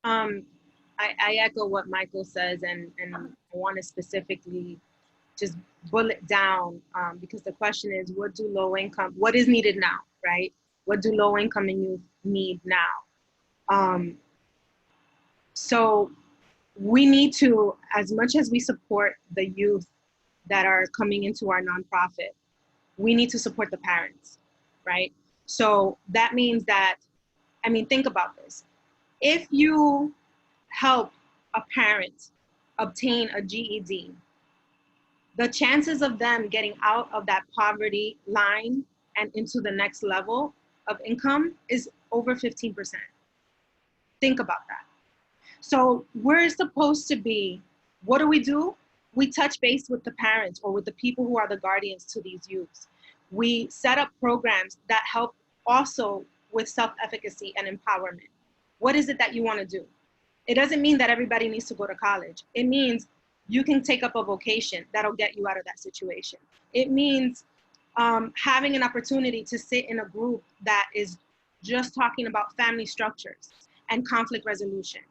I echo what Michael says, and I want to specifically just bullet down, because the question is, what is needed now, right? What do low income and youth need now? So we need to, as much as we support the youth that are coming into our nonprofit, we need to support the parents, right? So that means that, think about this. If you help a parent obtain a GED, the chances of them getting out of that poverty line and into the next level of income is over 15%. Think about that. So we're supposed to be, what do? We touch base with the parents or with the people who are the guardians to these youths. We set up programs that help also with self-efficacy and empowerment. What is it that you want to do? It doesn't mean that everybody needs to go to college. It means you can take up a vocation that'll get you out of that situation. It means having an opportunity to sit in a group that is just talking about family structures and conflict resolution.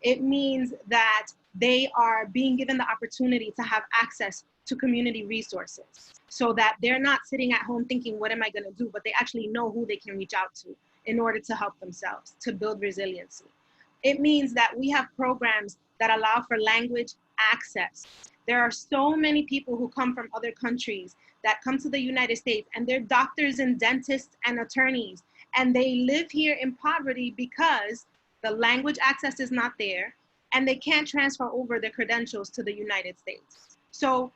It means that they are being given the opportunity to have access to community resources so that they're not sitting at home thinking, what am I going to do? But they actually know who they can reach out to in order to help themselves, to build resiliency. It means that we have programs that allow for language access. There are so many people who come from other countries that come to the United States, and they're doctors and dentists and attorneys, and they live here in poverty because the language access is not there, and they can't transfer over their credentials to the United States. So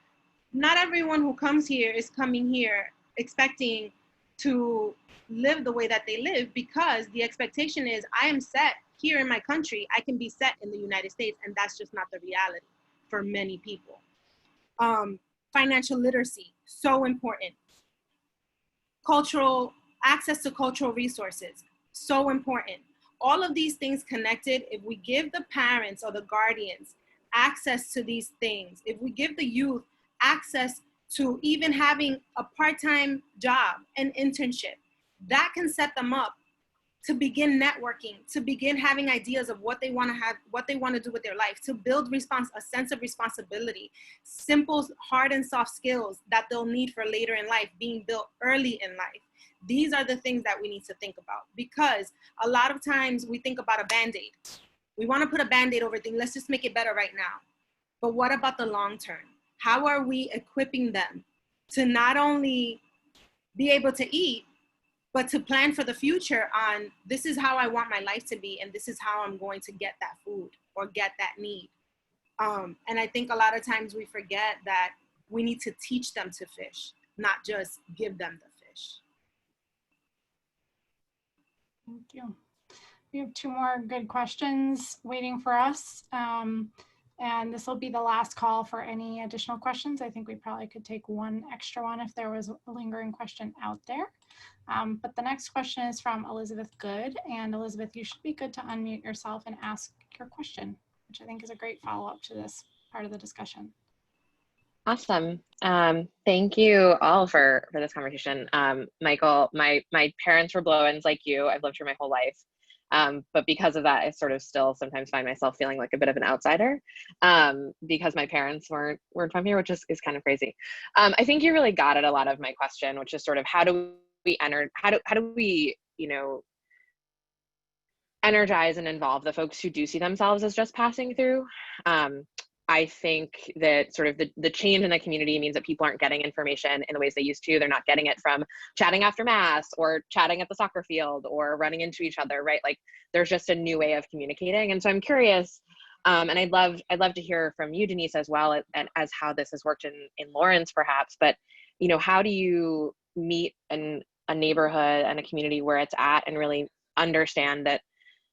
not everyone who comes here is coming here expecting to live the way that they live, because the expectation is, I am set here in my country, I can be set in the United States, and that's just not the reality for many people. Financial literacy, so important. Access to cultural resources, so important. All of these things connected, if we give the parents or the guardians access to these things, if we give the youth access to even having a part-time job, an internship, that can set them up to begin networking, to begin having ideas of what they want to have, what they want to do with their life, to build a sense of responsibility, simple hard and soft skills that they'll need for later in life, being built early in life. These are the things that we need to think about, because a lot of times we think about a Band-Aid. We want to put a Band-Aid over things. Let's just make it better right now. But what about the long term? How are we equipping them to not only be able to eat, but to plan for the future on, this is how I want my life to be, and this is how I'm going to get that food or get that need. And I think a lot of times we forget that we need to teach them to fish, not just give them the fish. Thank you. We have 2 more good questions waiting for us. And this will be the last call for any additional questions. I think we probably could take one extra one if there was a lingering question out there. But the next question is from Elizabeth Good. And Elizabeth, you should be good to unmute yourself and ask your question, which I think is a great follow-up to this part of the discussion. Awesome. Thank you all for this conversation. Michael, my parents were blow-ins like you. I've lived here my whole life. But because of that, I sort of still sometimes find myself feeling like a bit of an outsider because my parents weren't from here, which is kind of crazy. I think you really got at a lot of my question, which is sort of how do we energize and involve the folks who do see themselves as just passing through. I think that sort of the change in the community means that people aren't getting information in the ways they used to. They're not getting it from chatting after mass or chatting at the soccer field or running into each other, right? Like there's just a new way of communicating. And so I'm curious, and I'd love to hear from you, Denise, as well, and as how this has worked in Lawrence perhaps, but how do you meet a neighborhood and a community where it's at and really understand that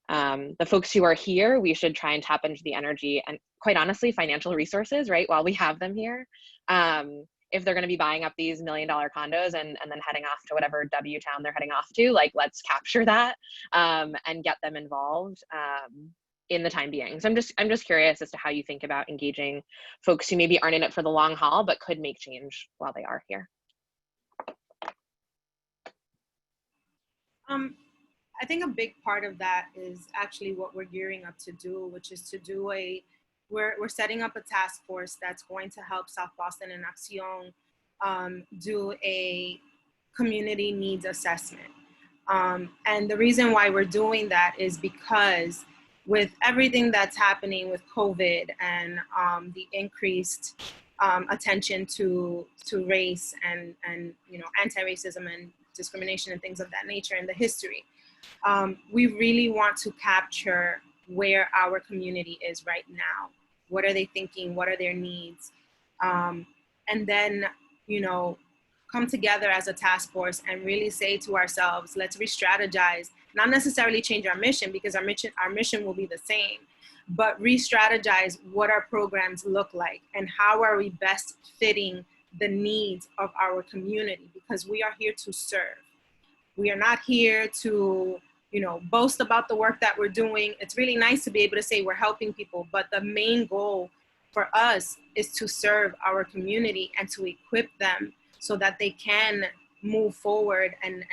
the folks who are here, we should try and tap into the energy and, quite honestly, financial resources, right, while we have them here. If they're going to be buying up these $1 million condos and then heading off to whatever W town they're heading off to, like, let's capture that and get them involved in the time being. So I'm just curious as to how you think about engaging folks who maybe aren't in it for the long haul, but could make change while they are here. I think a big part of that is actually what we're gearing up to do, which is to do we're setting up a task force that's going to help South Boston and Acción do a community needs assessment. And the reason why we're doing that is because with everything that's happening with COVID and the increased attention to race and anti-racism and discrimination and things of that nature in the history, we really want to capture where our community is right now. What are they thinking? What are their needs? And then, come together as a task force and really say to ourselves, let's re-strategize, not necessarily change our mission, because our mission will be the same, but re-strategize what our programs look like and how are we best fitting the needs of our community, because we are here to serve. We are not here to, boast about the work that we're doing. It's really nice to be able to say we're helping people, but the main goal for us is to serve our community and to equip them so that they can move forward and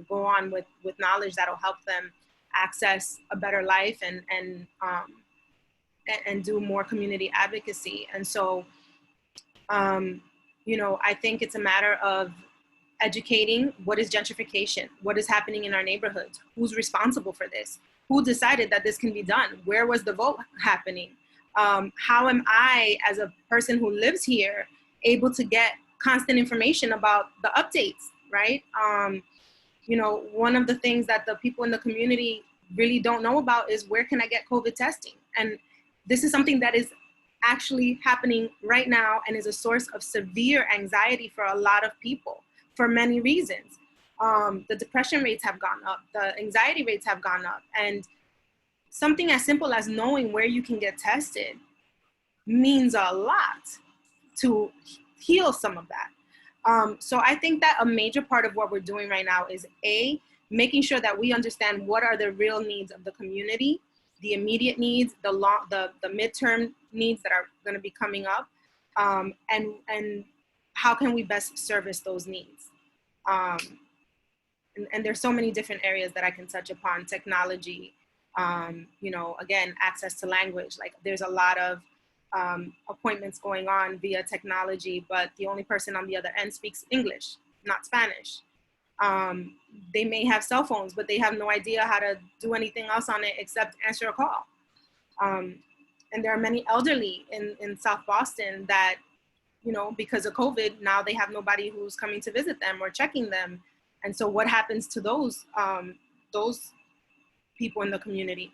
go on with knowledge that'll help them access a better life and do more community advocacy. And so, I think it's a matter of educating what is gentrification, what is happening in our neighborhoods, who's responsible for this, who decided that this can be done, where was the vote happening, how am I, as a person who lives here, able to get constant information about the updates, right? One of the things that the people in the community really don't know about is where can I get COVID testing? And this is something that is actually happening right now and is a source of severe anxiety for a lot of people for many reasons. The depression rates have gone up, the anxiety rates have gone up, and something as simple as knowing where you can get tested means a lot to heal some of that. So I think that a major part of what we're doing right now is making sure that we understand what are the real needs of the community, the immediate needs, the midterm needs that are going to be coming up, and how can we best service those needs. And there's so many different areas that I can touch upon. Technology, you know, again, access to language. Like there's a lot of appointments going on via technology, but the only person on the other end speaks English, not Spanish. They may have cell phones, but they have no idea how to do anything else on it except answer a call. And there are many elderly in South Boston that, you know, because of COVID, now they have nobody who's coming to visit them or checking them. And so what happens to those people in the community?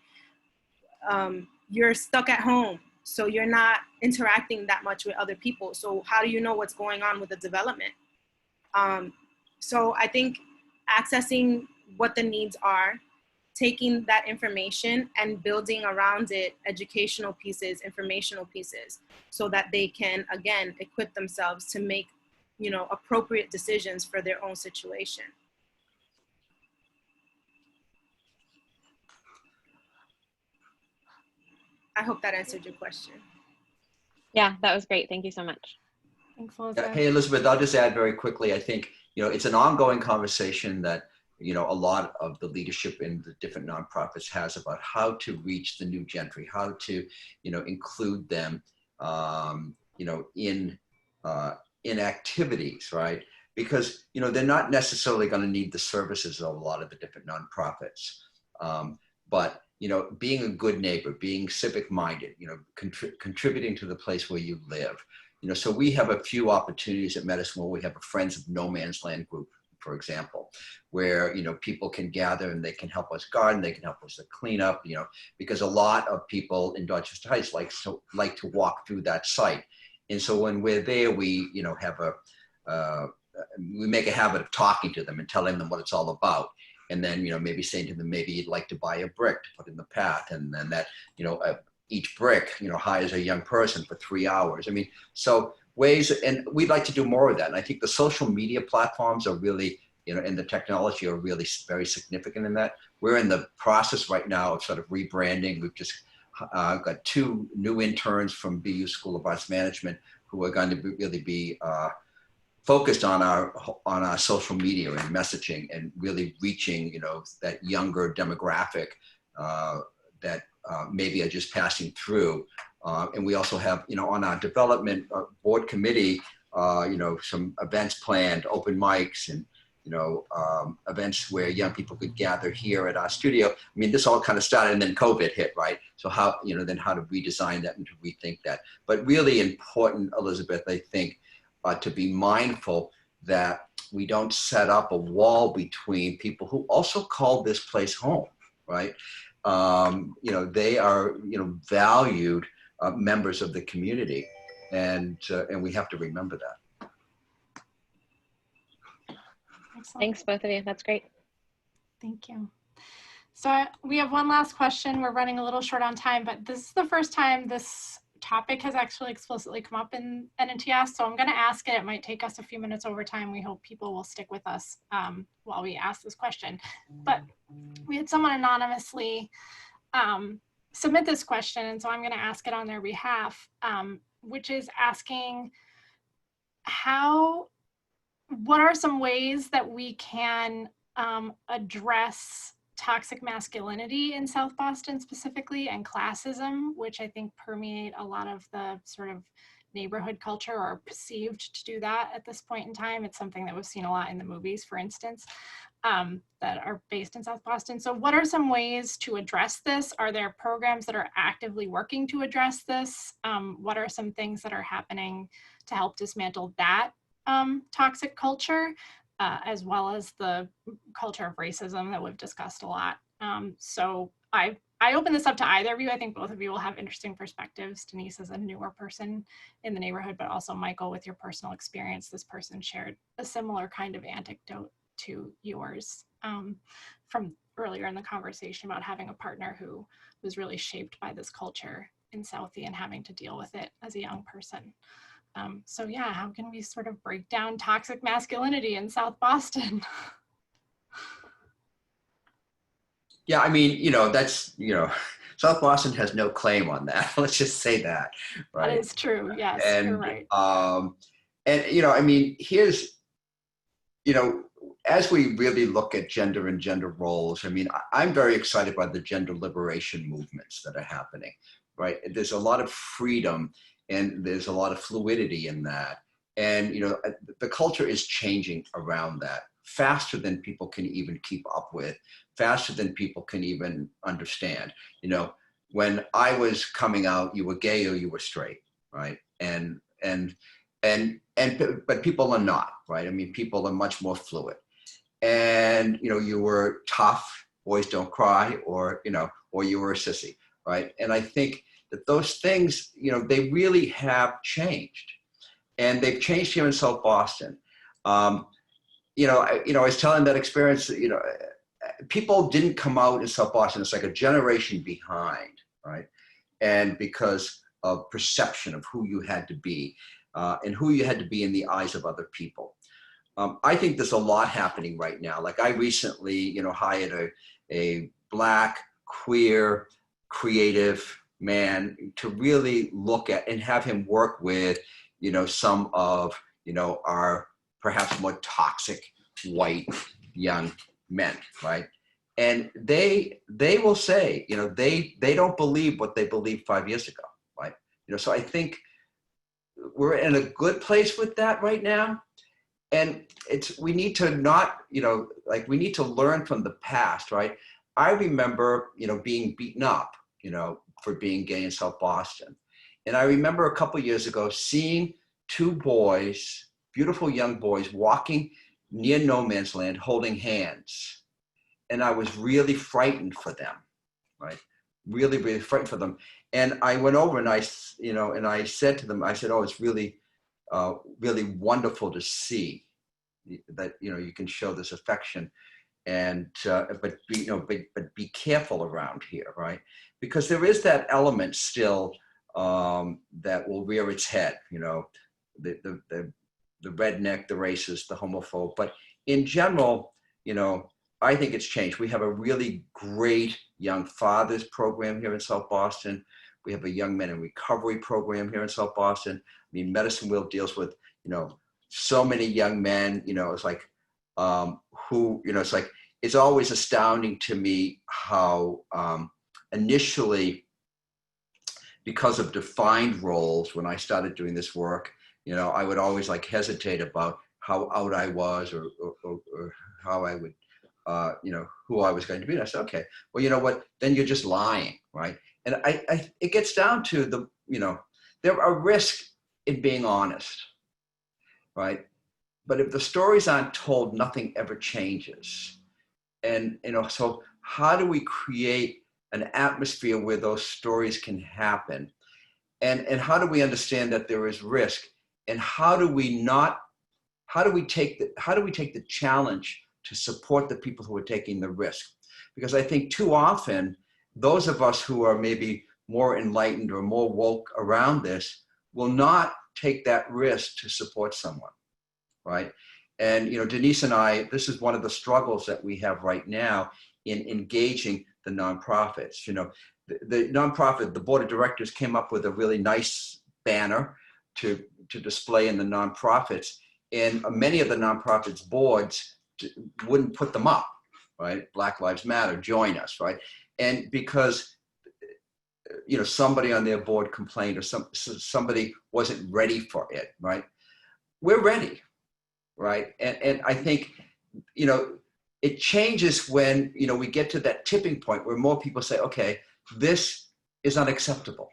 You're stuck at home, so you're not interacting that much with other people. So how do you know what's going on with the development? So I think accessing what the needs are, taking that information and building around it educational pieces, informational pieces, so that they can, again, equip themselves to make, you know, appropriate decisions for their own situation. I hope that answered your question. Yeah, that was great. Thank you so much. Thanks, Elizabeth. Hey, Elizabeth, I'll just add very quickly. I think, you know, it's an ongoing conversation that, you know, a lot of the leadership in the different nonprofits has about how to reach the new gentry, how to, you know, include them, you know, in activities, right? Because, you know, they're not necessarily going to need the services of a lot of the different nonprofits, but, you know, being a good neighbor, being civic minded, you know, contributing to the place where you live. You know, so we have a few opportunities at Medicine Wall. We have a Friends of No Man's Land group, for example, where, you know, people can gather and they can help us garden, they can help us to clean up, you know, because a lot of people in Dorchester Heights like to walk through that site. And so when we're there, we, you know, have we make a habit of talking to them and telling them what it's all about. And then, you know, maybe saying to them, maybe you'd like to buy a brick to put in the path. And then that, you know, each brick, you know, hires a young person for 3 hours. I mean, so ways, and we'd like to do more of that. And I think the social media platforms are really, you know, and the technology are really very significant in that. We're in the process right now of sort of rebranding. We've just got 2 new interns from BU School of Arts Management who are going to really be focused on our social media and messaging and really reaching, you know, that younger demographic that maybe are just passing through. And we also have, you know, on our development board committee, you know, some events planned, open mics and, you know, events where young people could gather here at our studio. I mean, this all kind of started and then COVID hit, right? So how, you know, then how to redesign that and to rethink that. But really important, Elizabeth, I think, to be mindful that we don't set up a wall between people who also call this place home, right? You know, they are, you know, valued members of the community, and we have to remember that. Excellent. Thanks, both of you. That's great. Thank you. So we have one last question. We're running a little short on time, but this is the first time this topic has actually explicitly come up in N+T Asks. So I'm going to ask it. It might take us a few minutes over time. We hope people will stick with us while we ask this question. But we had someone anonymously submit this question, and so I'm going to ask it on their behalf, which is asking what are some ways that we can address toxic masculinity in South Boston specifically, and classism, which I think permeate a lot of the sort of neighborhood culture, or perceived to do that at this point in time. It's something that we've seen a lot in the movies, for instance, that are based in South Boston. So what are some ways to address this? Are there programs that are actively working to address this? What are some things that are happening to help dismantle that toxic culture? As well as the culture of racism that we've discussed a lot. So I open this up to either of you. I think both of you will have interesting perspectives. Denise is a newer person in the neighborhood, but also Michael, with your personal experience, this person shared a similar kind of anecdote to yours from earlier in the conversation about having a partner who was really shaped by this culture in Southie and having to deal with it as a young person. So yeah, how can we sort of break down toxic masculinity in South Boston? Yeah, I mean, you know, that's, you know, South Boston has no claim on that. Let's just say that, right? That is true. Yes, And, you're right. I mean, here's, as we really look at gender and gender roles, I mean, I'm very excited by the gender liberation movements that are happening, right? There's a lot of freedom and there's a lot of fluidity in that. And, the culture is changing around that faster than people can even keep up with, faster than people can even understand. When I was coming out, you were gay or you were straight, right? But people are not, right? I mean, people are much more fluid. And, you were tough, boys don't cry, or you were a sissy, right? And I think that those things, they really have changed. And they've changed here in South Boston. I was telling that experience, people didn't come out in South Boston. It's like a generation behind, right? And because of perception of who you had to be and who you had to be in the eyes of other people. I think there's a lot happening right now. Like I recently, hired a Black, queer, creative man to really look at and have him work with, some of, our perhaps more toxic white young men, right? And they will say, they don't believe what they believed 5 years ago, right? So I think we're in a good place with that right now. And we need to not, we need to learn from the past, right? I remember, being beaten up, for being gay in South Boston. And I remember a couple of years ago seeing two boys, beautiful young boys, walking near no man's land, holding hands. And I was really frightened for them, right? Really, really frightened for them. And I went over and I said to them, I said, oh, it's really, really wonderful to see that, you can show this affection. And, but be careful around here, right? Because there is that element still that will rear its head, the redneck, the racist, the homophobe. But in general, I think it's changed. We have a really great young fathers program here in South Boston. We have a young men in recovery program here in South Boston. I mean, Medicine Wheel deals with, so many young men, it's like, it's like, it's always astounding to me how initially, because of defined roles, when I started doing this work, I would always like hesitate about how out I was or how I would, who I was going to be. And I said, okay, well, you know what? Then you're just lying, right? And it gets down to there are risks in being honest, right? But if the stories aren't told, nothing ever changes. And, so how do we create an atmosphere where those stories can happen? And how do we understand that there is risk? And how do we take the challenge to support the people who are taking the risk? Because I think too often, those of us who are maybe more enlightened or more woke around this will not take that risk to support someone, right? And, Denise and I, this is one of the struggles that we have right now in engaging the nonprofits. The nonprofit, the board of directors came up with a really nice banner to display in the nonprofits. And many of the nonprofits boards wouldn't put them up, right? Black Lives Matter, join us, right? And because, somebody on their board complained or somebody wasn't ready for it, right? We're ready, right? And I think, it changes when, we get to that tipping point where more people say, okay, this is unacceptable,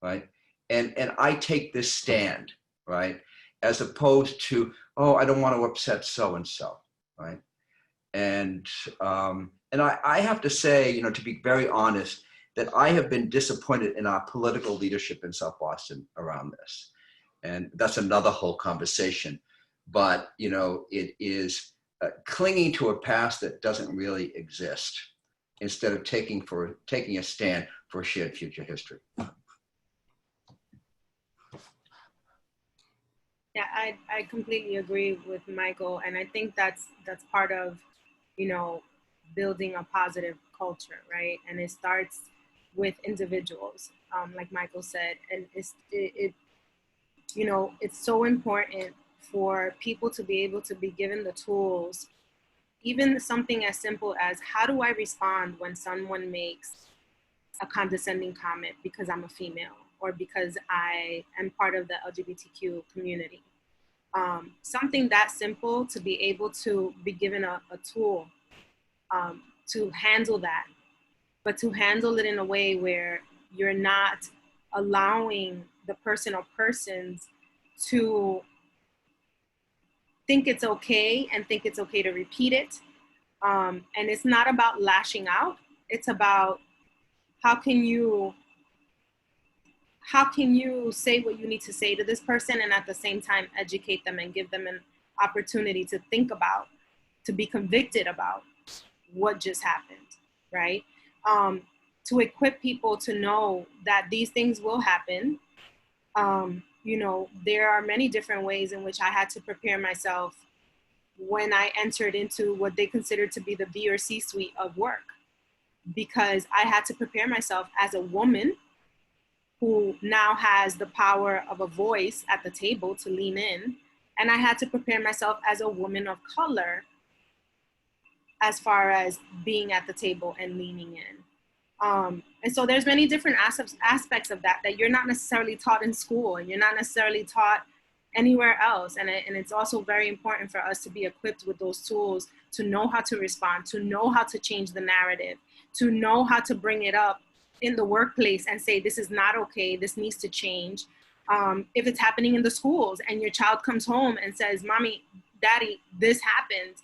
right? And I take this stand, right? As opposed to, oh, I don't want to upset so-and-so, right? And I have to say, to be very honest, that I have been disappointed in our political leadership in South Boston around this. And that's another whole conversation. But, it is clinging to a past that doesn't really exist instead of taking a stand for a shared future history. Yeah, I completely agree with Michael. And I think that's part of, building a positive culture, right? And it starts with individuals, like Michael said. And it's so important for people to be able to be given the tools, even something as simple as, how do I respond when someone makes a condescending comment because I'm a female or because I am part of the LGBTQ community. Something that simple, to be able to be given a tool to handle that, but to handle it in a way where you're not allowing the person or persons to think it's okay and think it's okay to repeat it. And it's not about lashing out. It's about how can you say what you need to say to this person and at the same time educate them and give them an opportunity to think about, to be convicted about what just happened, right? To equip people to know that these things will happen. There are many different ways in which I had to prepare myself when I entered into what they considered to be the B or C suite of work, because I had to prepare myself as a woman who now has the power of a voice at the table to lean in. And I had to prepare myself as a woman of color as far as being at the table and leaning in. And so there's many different aspects of that you're not necessarily taught in school and you're not necessarily taught anywhere else. And it's also very important for us to be equipped with those tools to know how to respond, to know how to change the narrative, to know how to bring it up in the workplace and say, this is not okay, this needs to change. If it's happening in the schools and your child comes home and says, Mommy, Daddy, this happened,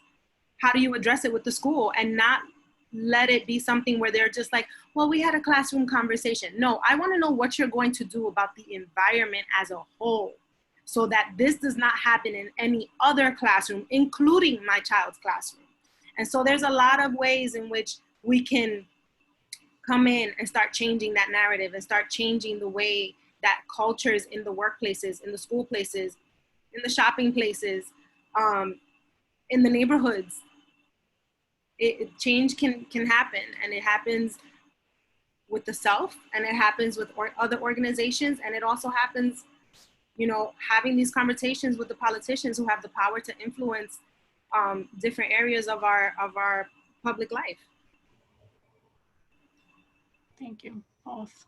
how do you address it with the school and not let it be something where they're just like, well, we had a classroom conversation. No, I want to know what you're going to do about the environment as a whole so that this does not happen in any other classroom, including my child's classroom. And so there's a lot of ways in which we can come in and start changing that narrative and start changing the way that cultures in the workplaces, in the school places, in the shopping places, in the neighborhoods. Change can happen, and it happens with the self, and it happens with other organizations, and it also happens, having these conversations with the politicians who have the power to influence different areas of our public life. Thank you both.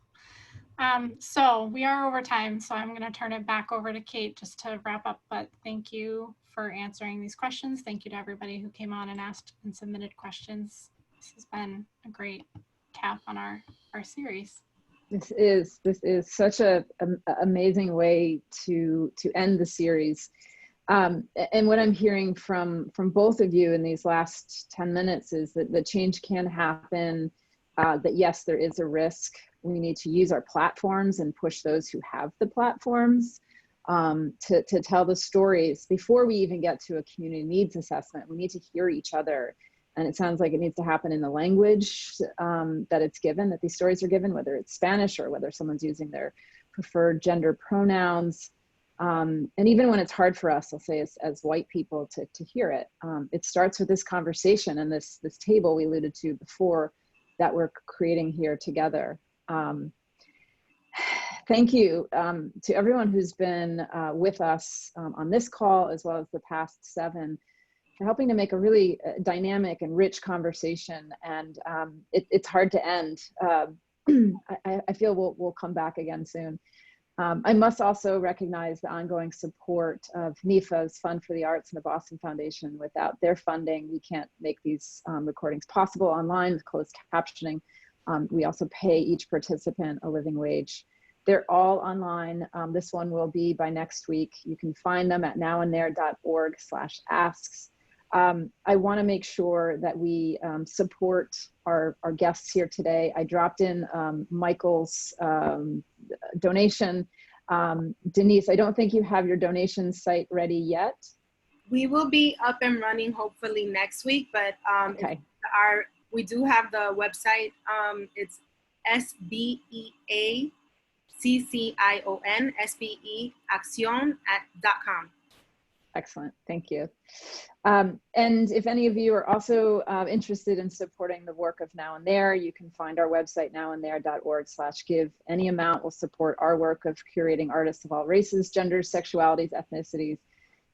So we are over time, so I'm going to turn it back over to Kate just to wrap up, but thank you for answering these questions. Thank you to everybody who came on and asked and submitted questions. This has been a great cap on our series. This is such a amazing way to end the series. And what I'm hearing from both of you in these last 10 minutes is that the change can happen, that yes, there is a risk. We need to use our platforms and push those who have the platforms to tell the stories. Before we even get to a community needs assessment, we need to hear each other. And it sounds like it needs to happen in the language that it's given, that these stories are given, whether it's Spanish or whether someone's using their preferred gender pronouns. And even when it's hard for us, I'll say as white people to hear it, it starts with this conversation and this table we alluded to before that we're creating here together. Thank you to everyone who's been with us on this call, as well as the past 7, for helping to make a really dynamic and rich conversation. And it's hard to end. I feel we'll come back again soon. I must also recognize the ongoing support of NEFA's Fund for the Arts and the Boston Foundation. Without their funding, we can't make these recordings possible online with closed captioning. We also pay each participant a living wage. They're all online. This one will be by next week. You can find them at nowandthere.org/asks. I want to make sure that we support our guests here today. I dropped in Michael's donation. Denise, I don't think you have your donation site ready yet. We will be up and running hopefully next week, but okay. We do have the website. It's SBEACCION, SBE Acción.com. Excellent, thank you. And if any of you are also interested in supporting the work of Now and There, you can find our website nowandthere.org/give. Any amount will support our work of curating artists of all races, genders, sexualities, ethnicities,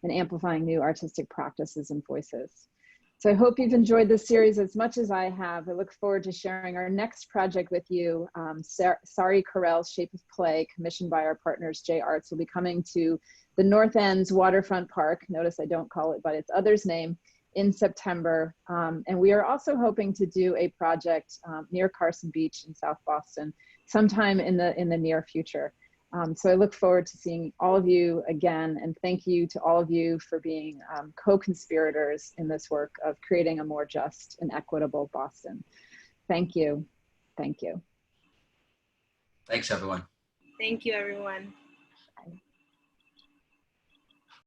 and amplifying new artistic practices and voices. So I hope you've enjoyed this series as much as I have. I look forward to sharing our next project with you. Sari Carell's Shape of Play, commissioned by our partners J Arts, will be coming to the North End's Waterfront Park. Notice I don't call it by its other's name, in September. And we are also hoping to do a project near Carson Beach in South Boston sometime in the near future. So I look forward to seeing all of you again, and thank you to all of you for being co-conspirators in this work of creating a more just and equitable Boston. Thank you. Thank you. Thanks, everyone. Thank you, everyone.